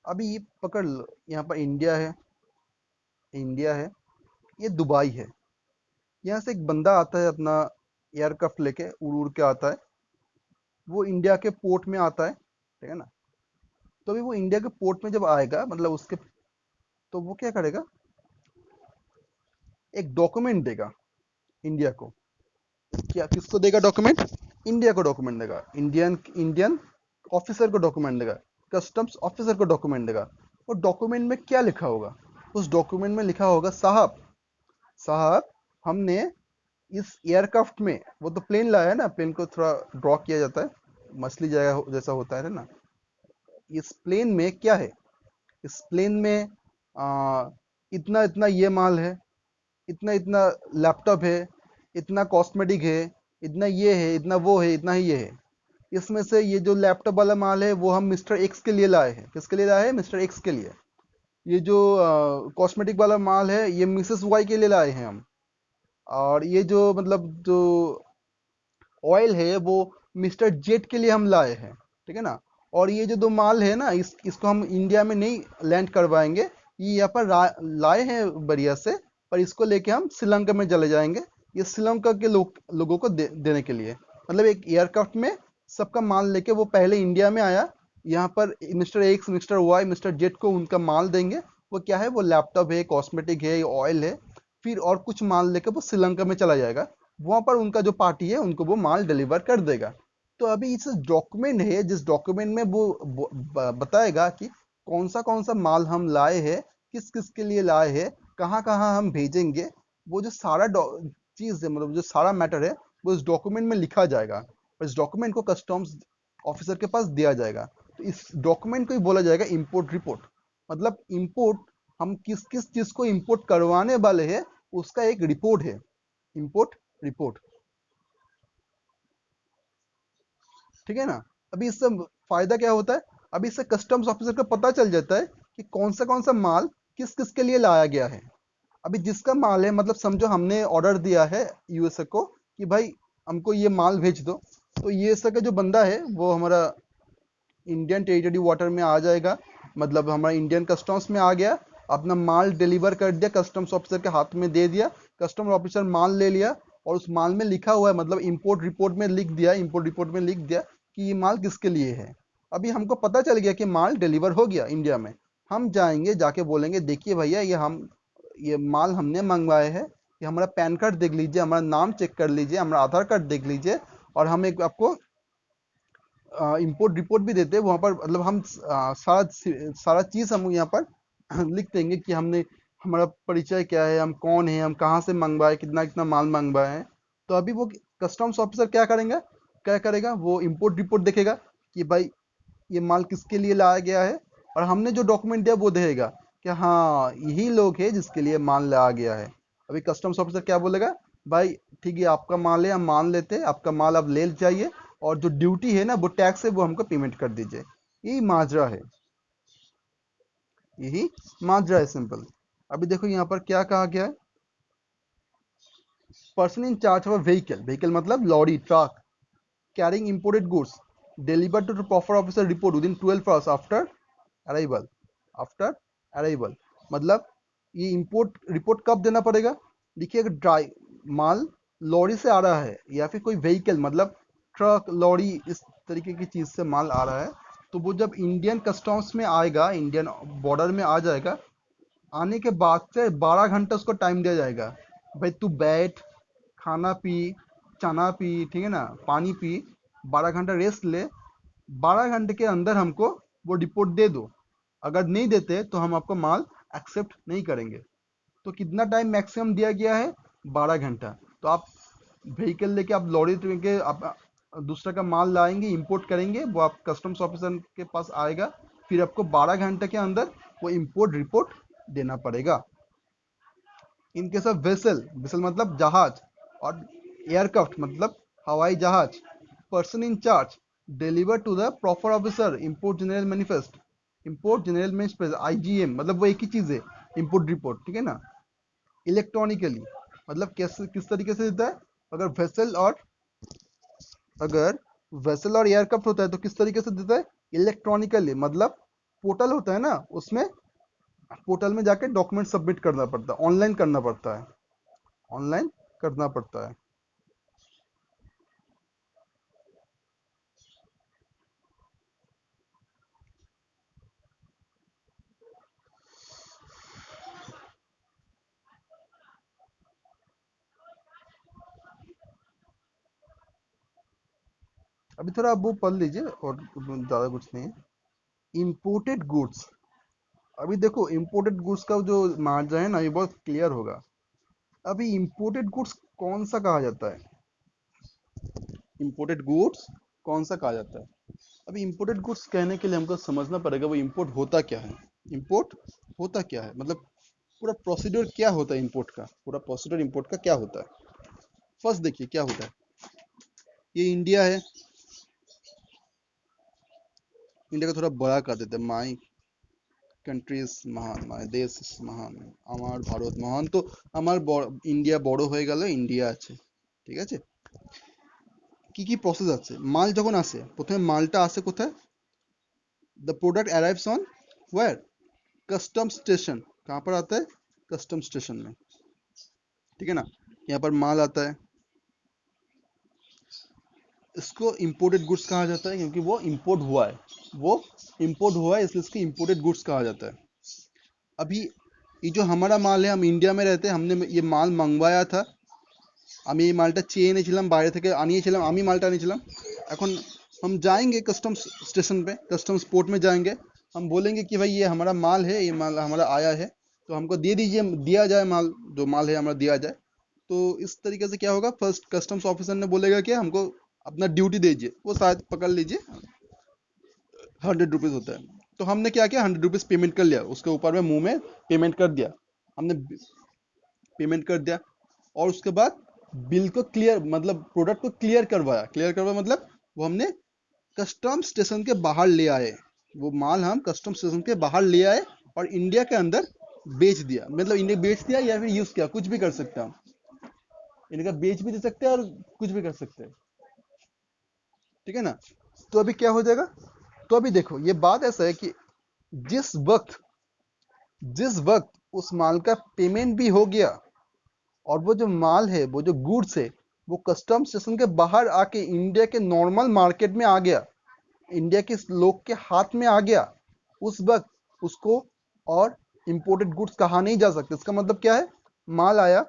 अभी ये पकड़ लो, यहाँ पर इंडिया है, इंडिया है, ये दुबई है। यहाँ से एक बंदा आता है अपना एयरक्राफ्ट लेके, उड़ उड़ के आता है, वो इंडिया के पोर्ट में आता है, ठीक है ना। तो अभी वो इंडिया के पोर्ट में जब आएगा मतलब उसके, तो वो क्या करेगा, एक डॉक्यूमेंट देगा इंडिया को। क्या किसको देगा डॉक्यूमेंट? इंडिया को डॉक्यूमेंट देगा, इंडियन इंडियन ऑफिसर को डॉक्यूमेंट देगा, कस्टम्स ऑफिसर को डॉक्यूमेंट देगा। और डॉक्यूमेंट में क्या लिखा होगा? उस डॉक्यूमेंट में लिखा होगा, साहब, साहब, हमने इस एयरक्राफ्ट में, वो तो प्लेन लाया है ना, प्लेन को थोड़ा ड्रॉ किया जाता है, मछली जैसा होता है ना। इस प्लेन में क्या है? इस प्लेन में इतना इतना ये माल है, इतना इतना लैपटॉप है, इतना कॉस्मेटिक है, इतना ये है, इतना वो है, इतना ही ये है। इसमें से ये जो लैपटॉप वाला माल है वो हम मिस्टर एक्स के लिए लाए हैं। किसके लिए लाए हैं? मिस्टर एक्स के लिए। ये जो कॉस्मेटिक वाला माल है ये मिसेस वाई के लिए लाए हैं हम। और ये जो मतलब जो ऑयल है वो मिस्टर जेट के लिए हम लाए हैं, ठीक है ना। और ये जो दो माल है ना, इसको हम इंडिया में नहीं लैंड करवाएंगे, ये यहाँ पर लाए हैं बढ़िया से, पर इसको लेके हम श्रीलंका में चले जाएंगे, ये श्रीलंका के लोगों को देने के लिए। मतलब एक एयरक्राफ्ट में सबका माल लेके वो पहले इंडिया में आया, यहाँ पर mister X, mister Y, mister Z को उनका माल देंगे। वो क्या है? वो लैपटॉप है, कॉस्मेटिक है, ऑयल है। फिर और कुछ माल लेके वो श्रीलंका में चला जाएगा, वहां पर उनका जो पार्टी है उनको वो माल डिलीवर कर देगा। तो अभी इस डॉक्यूमेंट है, जिस डॉक्यूमेंट में वो बताएगा कि कौन सा माल हम लाए हैं, किस किस के लिए लाए हैं, कहाँ कहाँ हम भेजेंगे। वो जो सारा चीज है मतलब जो सारा मैटर है वो इस डॉक्यूमेंट में लिखा जाएगा, और इस डॉक्यूमेंट को कस्टम्स ऑफिसर के पास दिया जाएगा। तो इस डॉक्यूमेंट को ही बोला जाएगा इंपोर्ट रिपोर्ट। मतलब इंपोर्ट, हम किस किस चीज को इंपोर्ट करवाने वाले हैं उसका एक रिपोर्ट है, इंपोर्ट रिपोर्ट। ठीक है ना। अभी इससे फायदा क्या होता है? अभी इससे कस्टम्स ऑफिसर को पता चल जाता है कि कौन सा माल किस किस के लिए लाया गया है। अभी जिसका माल है मतलब समझो हमने ऑर्डर दिया है यूएसए को कि भाई हमको ये माल भेज दो, तो यूएसए का जो बंदा है वो हमारा इंडियन टेरिटरी वाटर में आ जाएगा, मतलब हमारा इंडियन कस्टम्स में आ गया, अपना माल डिलीवर कर दिया, कस्टम्स ऑफिसर के हाथ में दे दिया, कस्टम्स ऑफिसर माल ले लिया, और उस माल में लिखा हुआ है, मतलब इंपोर्ट रिपोर्ट में लिख दिया, इंपोर्ट रिपोर्ट में लिख दिया कि ये माल किसके लिए है। अभी हमको पता चल गया कि माल डिलीवर हो गया इंडिया में। हम जाएंगे, जाके बोलेंगे देखिए भैया ये माल हमने मंगवाए है, ये हमारा पैन कार्ड देख लीजिए, हमारा नाम चेक कर लीजिए, हमारा आधार कार्ड देख लीजिए, और हम एक आपको इंपोर्ट रिपोर्ट भी देते हैं वहाँ पर। मतलब हम सारा चीज़ हम यहाँ पर लिख देंगे कि हमने, हमारा परिचय क्या है, हम कौन है, हम कहाँ से मंगवाए, कितना कितना माल मंगवाए हैं। तो अभी वो कस्टम्स ऑफिसर क्या करेगा, वो इंपोर्ट रिपोर्ट देखेगा कि भाई ये माल किसके लिए लाया गया है, और हमने जो डॉक्यूमेंट दिया वो देगा कि हाँ यही लोग है जिसके लिए माल लाया गया है। अभी कस्टम्स ऑफिसर क्या बोलेगा, भाई ठीक है आपका माल है, हम मान लेते हैं आपका माल, आप ले जाइए, और जो ड्यूटी है ना, वो टैक्स है, वो हमको पेमेंट कर दीजिए। यही माजरा है, यही माजरा है, सिंपल। अभी देखो यहाँ पर क्या कहा गया है, person in charge of vehicle, vehicle मतलब lorry, truck, carrying imported goods delivered to the proper officer report within 12 hours arrival after arrival। मतलब ये इंपोर्ट रिपोर्ट कब देना पड़ेगा, देखिए अगर ड्राई माल लॉरी से आ रहा है या फिर कोई व्हीकल मतलब ट्रक लॉरी इस तरीके की चीज से माल आ रहा है, तो वो जब इंडियन कस्टम्स में आएगा, इंडियन बॉर्डर में आ जाएगा, आने के बाद से 12 घंटा उसको टाइम दिया जाएगा। भाई तू बैठ, खाना पी, चना पी, ठीक है ना, पानी पी, 12 घंटा रेस्ट ले, 12 घंटे के अंदर हमको वो रिपोर्ट दे दो। अगर नहीं देते तो हम आपको माल एक्सेप्ट नहीं करेंगे। तो कितना टाइम मैक्सिमम दिया गया है, 12 घंटा। तो आप व्हीकल लेके, आप लॉरी लेके आप दूसरा का माल लाएंगे, इंपोर्ट करेंगे, वो आप कस्टम्स ऑफिसर के पास आएगा, फिर आपको 12 घंटे के अंदर वो इंपोर्ट रिपोर्ट देना पड़ेगा। In case of vessel, vessel मतलब जहाज, और एयरक्राफ्ट मतलब हवाई जहाज, person in charge deliver to the proper officer import general manifest, import general manifest IGM, मतलब वो एक ही चीज है, इंपोर्ट रिपोर्ट, ठीक है ना। इलेक्ट्रॉनिकली मतलब कैसे, किस तरीके से देता है, अगर वेसल और अगर वेसल और एयरक्राफ्ट होता है तो किस तरीके से देता है, इलेक्ट्रॉनिकली, मतलब पोर्टल होता है ना, उसमें पोर्टल में जाके डॉक्यूमेंट सबमिट करना पड़ता है, ऑनलाइन करना पड़ता है, ऑनलाइन करना पड़ता है। अभी थोड़ा आप वो पढ़ लीजिए, और ज़्यादा कुछ नहीं है। इम्पोर्टेड गुड्स, अभी देखो इम्पोर्टेड गुड्स का जो मार्जिन है ना, ये बहुत क्लियर होगा। अभी इम्पोर्टेड गुड्स कौन सा कहा जाता है, इम्पोर्टेड गुड्स कौन सा कहा जाता है। अभी इम्पोर्टेड गुड्स कहने के लिए हमको समझना पड़ेगा वो इम्पोर्ट होता क्या है, इम्पोर्ट होता क्या है, मतलब पूरा प्रोसीड्योर क्या होता है इम्पोर्ट का, पूरा प्रोसीड्योर इम्पोर्ट का क्या होता है। फर्स्ट देखिए क्या होता है, ये इंडिया है, इंडिया को थोड़ा बड़ा कर देते हैं, माई কান্ট্রিজ মহান, মানে দেশ মহান, আমার ভারত মহান। তো আমার ইন্ডিয়া বড় হয়ে গেল, ইন্ডিয়া আছে, ঠিক আছে। কি কি প্রসেস আছে, মাল যখন আসে প্রথমে মালটা আসে কোথায়, the product arrives on where, custom station. कहाँ पर आता है, कस्टम स्टेशन में, ठीक है ना। यहाँ पर माल आता है, इसको इंपोर्टेड गुड्स कहा जाता है, क्योंकि वो इंपोर्ट हुआ है, वो इंपोर्ट हुआ है, इसलिए इसको इंपोर्टेड गुड्स कहा जाता है। अभी ये जो हमारा माल है, हम इंडिया में रहते हैं, हमने ये माल मंगवाया था, আমি এই মালটা চেয়ে এনেছিলাম, বাইরে থেকে আনিয়েছিলাম, আমি মালটা আনিয়েছিলাম। এখন हम जाएंगे कस्टम्स स्टेशन पे, कस्टम्स पोर्ट में जाएंगे, हम बोलेंगे कि भाई ये हमारा माल है, ये माल हमारा आया है, तो हमको दे दीजिए, दिया जाए माल, जो माल है हमारा दिया जाए। तो इस तरीके से क्या होगा, फर्स्ट कस्टम्स ऑफिसर ने बोलेगा कि हमको अपना ड्यूटी दीजिए, वो शायद पकड़ लीजिए 100 रुपीज होता है। तो हमने क्या किया, 100 रुपीज पेमेंट कर लिया, उसके ऊपर में मुंह में पेमेंट कर दिया, हमने पेमेंट कर दिया, और उसके बाद बिल को क्लियर, मतलब प्रोडक्ट को क्लियर करवाया मतलब वो हमने कस्टम स्टेशन के बाहर ले आए, वो माल हम कस्टम स्टेशन के बाहर ले आए और इंडिया के अंदर बेच दिया, मतलब इंडिया बेच दिया या फिर यूज किया, कुछ भी कर सकते हैं हम, इनका बेच भी दे सकते हैं और कुछ भी कर सकते हैं, ठीक है ना। तो अभी क्या हो जाएगा, तो अभी देखो ये बात ऐसा है कि जिस वक्त जिस वक्त उस माल का पेमेंट भी हो गया, और वो जो माल है, वो जो गुड्स है, वो कस्टम स्टेशन के बाहर आके इंडिया के नॉर्मल मार्केट में आ गया, इंडिया के लोग के हाथ में आ गया, उस वक्त उसको और इंपोर्टेड गुड्स कहा नहीं जा सकते। इसका मतलब क्या है? माल आया,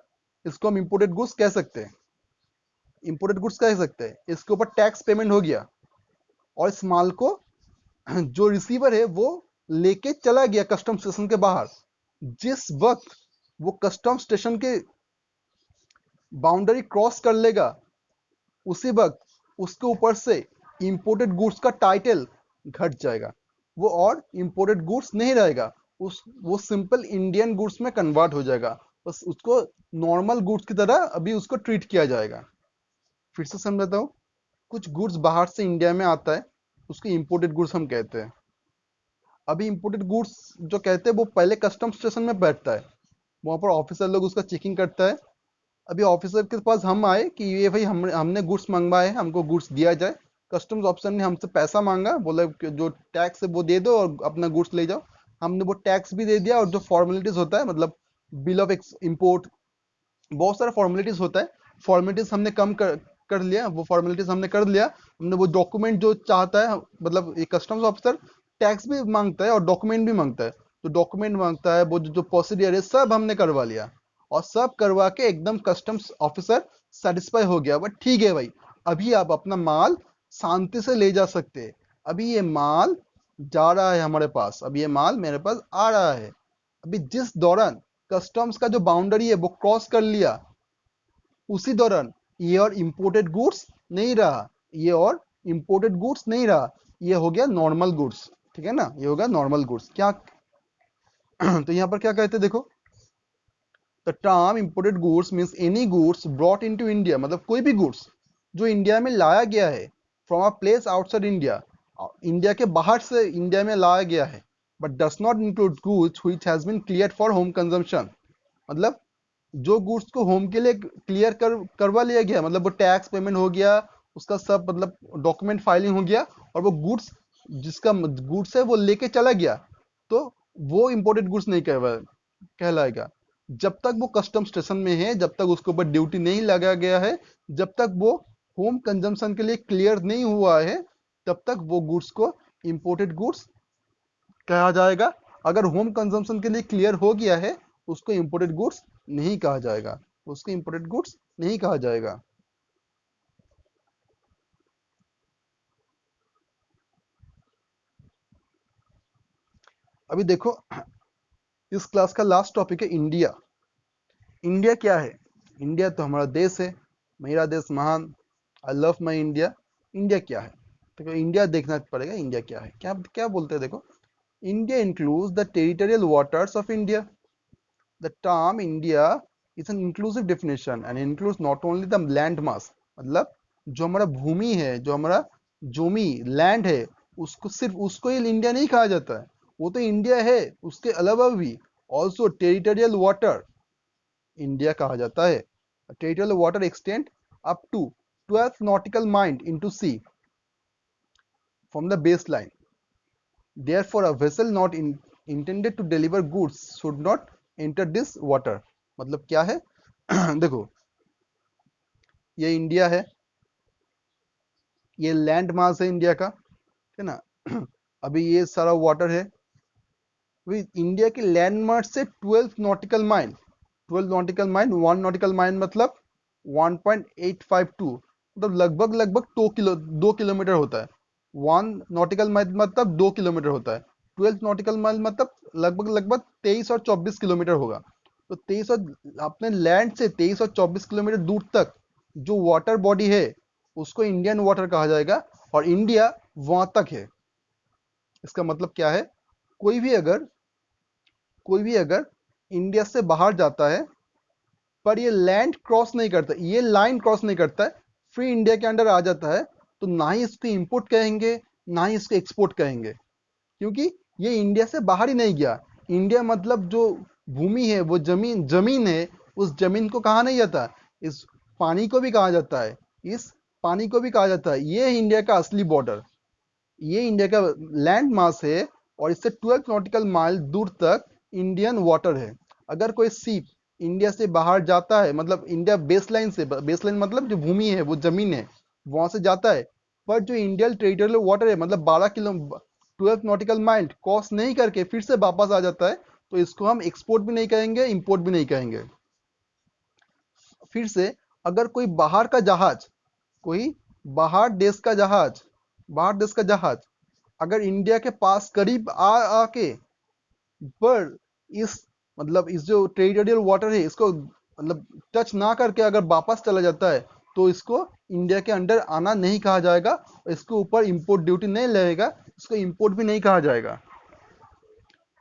इसको हम इंपोर्टेड गुड्स कह सकते हैं, इंपोर्टेड गुड्स कह सकते हैं, इसके ऊपर टैक्स पेमेंट हो गया, और इस माल को जो रिसीवर है वो लेके चला गया कस्टम स्टेशन के बाहर। जिस वक्त वो कस्टम स्टेशन के बाउंड्री क्रॉस कर लेगा, उसी वक्त उसके ऊपर से इंपोर्टेड गुड्स का टाइटल घट जाएगा, वो और इंपोर्टेड गुड्स नहीं रहेगा, उस वो सिंपल इंडियन गुड्स में कन्वर्ट हो जाएगा, बस उसको नॉर्मल गुड्स की तरह अभी उसको ट्रीट किया जाएगा। फिर से समझाता हूँ, कुछ गुड्स बाहर से इंडिया में आता है, उसको इंपोर्टेड गुड्स हम कहते हैं। अभी इंपोर्टेड गुड्स जो कहते हैं वो पहले कस्टम स्टेशन में बैठता है, वहां पर ऑफिसर लोग उसका चेकिंग करता है। अभी ऑफिसर के पास हम आए कि ये भाई हमने गुड्स मंगवाए हैं, हमको गुड्स दिया जाए। कस्टम्स ऑफिसर ने हमसे पैसा मांगा, बोला कि जो टैक्स है वो दे दो और अपना गुड्स ले जाओ। हमने वो टैक्स भी दे दिया, और जो फॉर्मेलिटीज होता है, मतलब बिल ऑफ इम्पोर्ट, बहुत सारा फॉर्मेलिटीज होता है, फॉर्मेलिटीज हमने कम कर लिया, वो फॉर्मेलिटीज हमने कर लिया। हमने वो डॉक्यूमेंट जो चाहता है, मतलब एक कस्टम्स ऑफिसर टैक्स भी मांगता है और डॉक्यूमेंट भी मांगता है, तो डॉक्यूमेंट मांगता है, वो जो प्रोसीडियर है सब हमने करवा लिया, और सब करवा के एकदम कस्टम्स ऑफिसर सेटिस्फाई हो गया, बट ठीक है भाई, अभी आप अपना माल शांति से ले जा सकते हैं। अभी ये माल जा रहा है हमारे पास, अभी ये माल मेरे पास आ रहा है। अभी जिस दौरान कस्टम्स का जो बाउंड्री है वो क्रॉस कर लिया, उसी दौरान ये और इंपोर्टेड गुड्स नहीं रहा, ये और इंपोर्टेड गुड्स नहीं रहा, ये हो गया नॉर्मल गुड्स। ठीक है ना, ये होगा नॉर्मल गुड्स क्या। तो यहाँ पर क्या कहते हैं देखो, the term imported goods means any goods brought into India, मतलब कोई भी गुड्स जो इंडिया में लाया गया है from a place outside India, India के बाहर से इंडिया में लाया गया है, but does not include goods which has been cleared for home consumption. मतलब जो गुड्स को होम के लिए क्लियर करवा लिया गया, मतलब वो टैक्स पेमेंट हो गया, उसका सब मतलब डॉक्यूमेंट फाइलिंग हो गया, और वो गुड्स जिसका गुड्स है वो लेके चला गया, तो वो इंपोर्टेड गुड्स नहीं कहलाएगा। जब तक वो कस्टम स्टेशन में है, जब तक उसके ऊपर ड्यूटी नहीं लगाया गया है, जब तक वो होम कंजम्पशन के लिए क्लियर नहीं हुआ है, तब तक वो गुड्स को इंपोर्टेड गुड्स कहा जाएगा। अगर होम कंजम्पशन के लिए क्लियर हो गया है, उसको इंपोर्टेड गुड्स नहीं कहा जाएगा, उसको इंपोर्टेड गुड्स नहीं कहा जाएगा। अभी देखो, इस क्लास का लास्ट टॉपिक है इंडिया। इंडिया क्या है? इंडिया तो हमारा देश है, मेरा देश महान, I love my India. India क्या है? तो इंडिया देखना पड़ेगा, इंडिया क्या है, क्या क्या बोलते हैं देखो। India includes the territorial waters of India. The term India is an inclusive definition and includes not only the land mass, मतलब जो हमारा भूमि है, जो हमारा जोमी लैंड है, उसको सिर्फ उसको ही इंडिया नहीं कहा जाता है, वो तो इंडिया है, उसके अलावा भी ऑल्सो टेरिटोरियल वाटर इंडिया कहा जाता है। Territorial water extend up to 12 nautical mile into sea from the baseline. Therefore, a vessel not intended to deliver goods should not enter this water. मतलब क्या है? देखो, ये इंडिया है, ये लैंड मास है इंडिया का, है ना। अभी ये सारा वाटर है, अभी इंडिया के लैंड मास से 12 nautical mile, 12 nautical mile, 1 nautical mile मतलब 1.852, मतलब लगभग लगभग 2 किलोमीटर होता है। 1 nautical mile मतलब 2 किलोमीटर होता है, 12 nautical mile मतलब लगभग लगभग 23 और 24 किलोमीटर होगा। तो 23 और अपने लैंड से 23 और 24 किलोमीटर दूर तक जो वाटर बॉडी है, उसको इंडियन वाटर कहा जाएगा, और इंडिया वहां तक है। इसका मतलब क्या है? कोई भी अगर कोई भी अगर इंडिया से बाहर जाता है, पर ये लैंड क्रॉस नहीं करता, ये लाइन क्रॉस नहीं करता है, फ्री इंडिया के अंडर आ जाता है, तो ना ही इसको इंपोर्ट कहेंगे, ना ही इसको एक्सपोर्ट कहेंगे, क्योंकि ये इंडिया से बाहर ही नहीं गया। इंडिया मतलब जो भूमि है, वो जमीन जमीन है, उस जमीन को कहा नहीं जाता, इस पानी को भी कहा जाता है, इस पानी को भी कहा जाता है। ये है इंडिया का असली बॉर्डर, ये इंडिया का लैंड मास है, और इससे 12 nautical mile दूर तक इंडियन वाटर है। अगर कोई शिप इंडिया से बाहर जाता है, मतलब इंडिया बेसलाइन से, बेसलाइन मतलब जो भूमि है, वो जमीन है, वहां से जाता है। पर जो इंडियन टेरिटोरियल वाटर है, मतलब 12 किलो 12 नॉटिकल माइल क्रॉस नहीं करके फिर से वापस आ जाता है, तो इसको हम एक्सपोर्ट भी नहीं कहेंगे, इंपोर्ट भी नहीं कहेंगे। फिर से, अगर कोई बाहर का जहाज, कोई बाहर देश का जहाज, बाहर देश का जहाज अगर इंडिया के पास करीब आ आके, पर इस, मतलब इस जो टेरिटोरियल वाटर है इसको मतलब टच ना करके अगर वापस चला जाता है, तो इसको इंडिया के अंडर आना नहीं कहा जाएगा, और इसके ऊपर इंपोर्ट ड्यूटी नहीं लगेगा, इसको इंपोर्ट भी नहीं कहा जाएगा।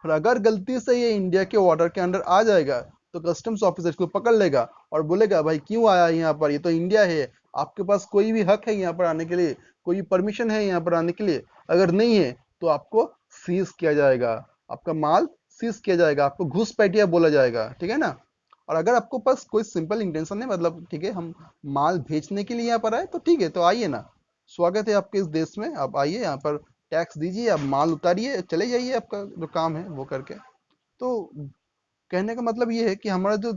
और अगर गलती से ये इंडिया के वाटर के अंडर आ जाएगा, तो कस्टम्स ऑफिसर इसको पकड़ लेगा और बोलेगा भाई क्यों आया यहाँ पर, ये तो इंडिया है, आपके पास कोई भी हक है यहाँ पर आने के लिए, कोई परमिशन है यहाँ पर आने के लिए? अगर नहीं है तो आपको सीज किया जाएगा, आपका माल सीज किया जाएगा, आपको घुसपैठिया बोला जाएगा, ठीक है ना। और अगर आपको पास कोई सिंपल इंटेंशन है, मतलब ठीक है हम माल भेजने के लिए यहाँ पर आए, तो ठीक है, तो आइए ना, स्वागत है आपके इस देश में, आप आइए यहाँ पर, टैक्स दीजिए, आप माल उतारिए, चले जाइए, आपका जो काम है वो करके। तो कहने का मतलब ये है कि हमारा जो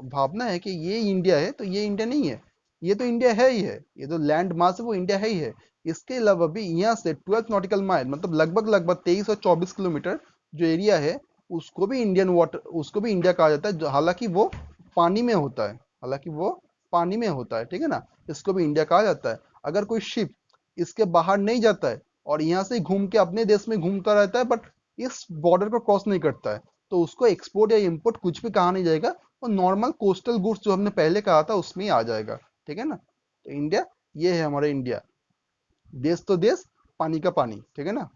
भावना है कि ये इंडिया है, तो ये इंडिया नहीं है, ये तो इंडिया है ही है, ये जो लैंड मास है वो इंडिया है ही है। इसके अलावा भी यहाँ से 12 नॉटिकल माइल, मतलब लगभग लगभग 23 और 24 किलोमीटर जो एरिया है, उसको भी इंडियन वाटर, उसको भी इंडिया कहा जाता है, हालांकि वो पानी में होता है, हालांकि वो पानी में होता है, ठीक है ना। इसको भी इंडिया कहा जाता है। अगर कोई शिप इसके बाहर नहीं जाता है और यहाँ से घूम के अपने देश में घूमता रहता है, बट इस बॉर्डर को क्रॉस नहीं करता है, तो उसको एक्सपोर्ट या इंपोर्ट कुछ भी कहा नहीं जाएगा, और नॉर्मल कोस्टल गुड्स जो हमने पहले कहा था उसमें ही आ जाएगा, ठीक है ना। तो इंडिया, ये है हमारा इंडिया, देश तो देश, पानी का पानी, ठीक है ना।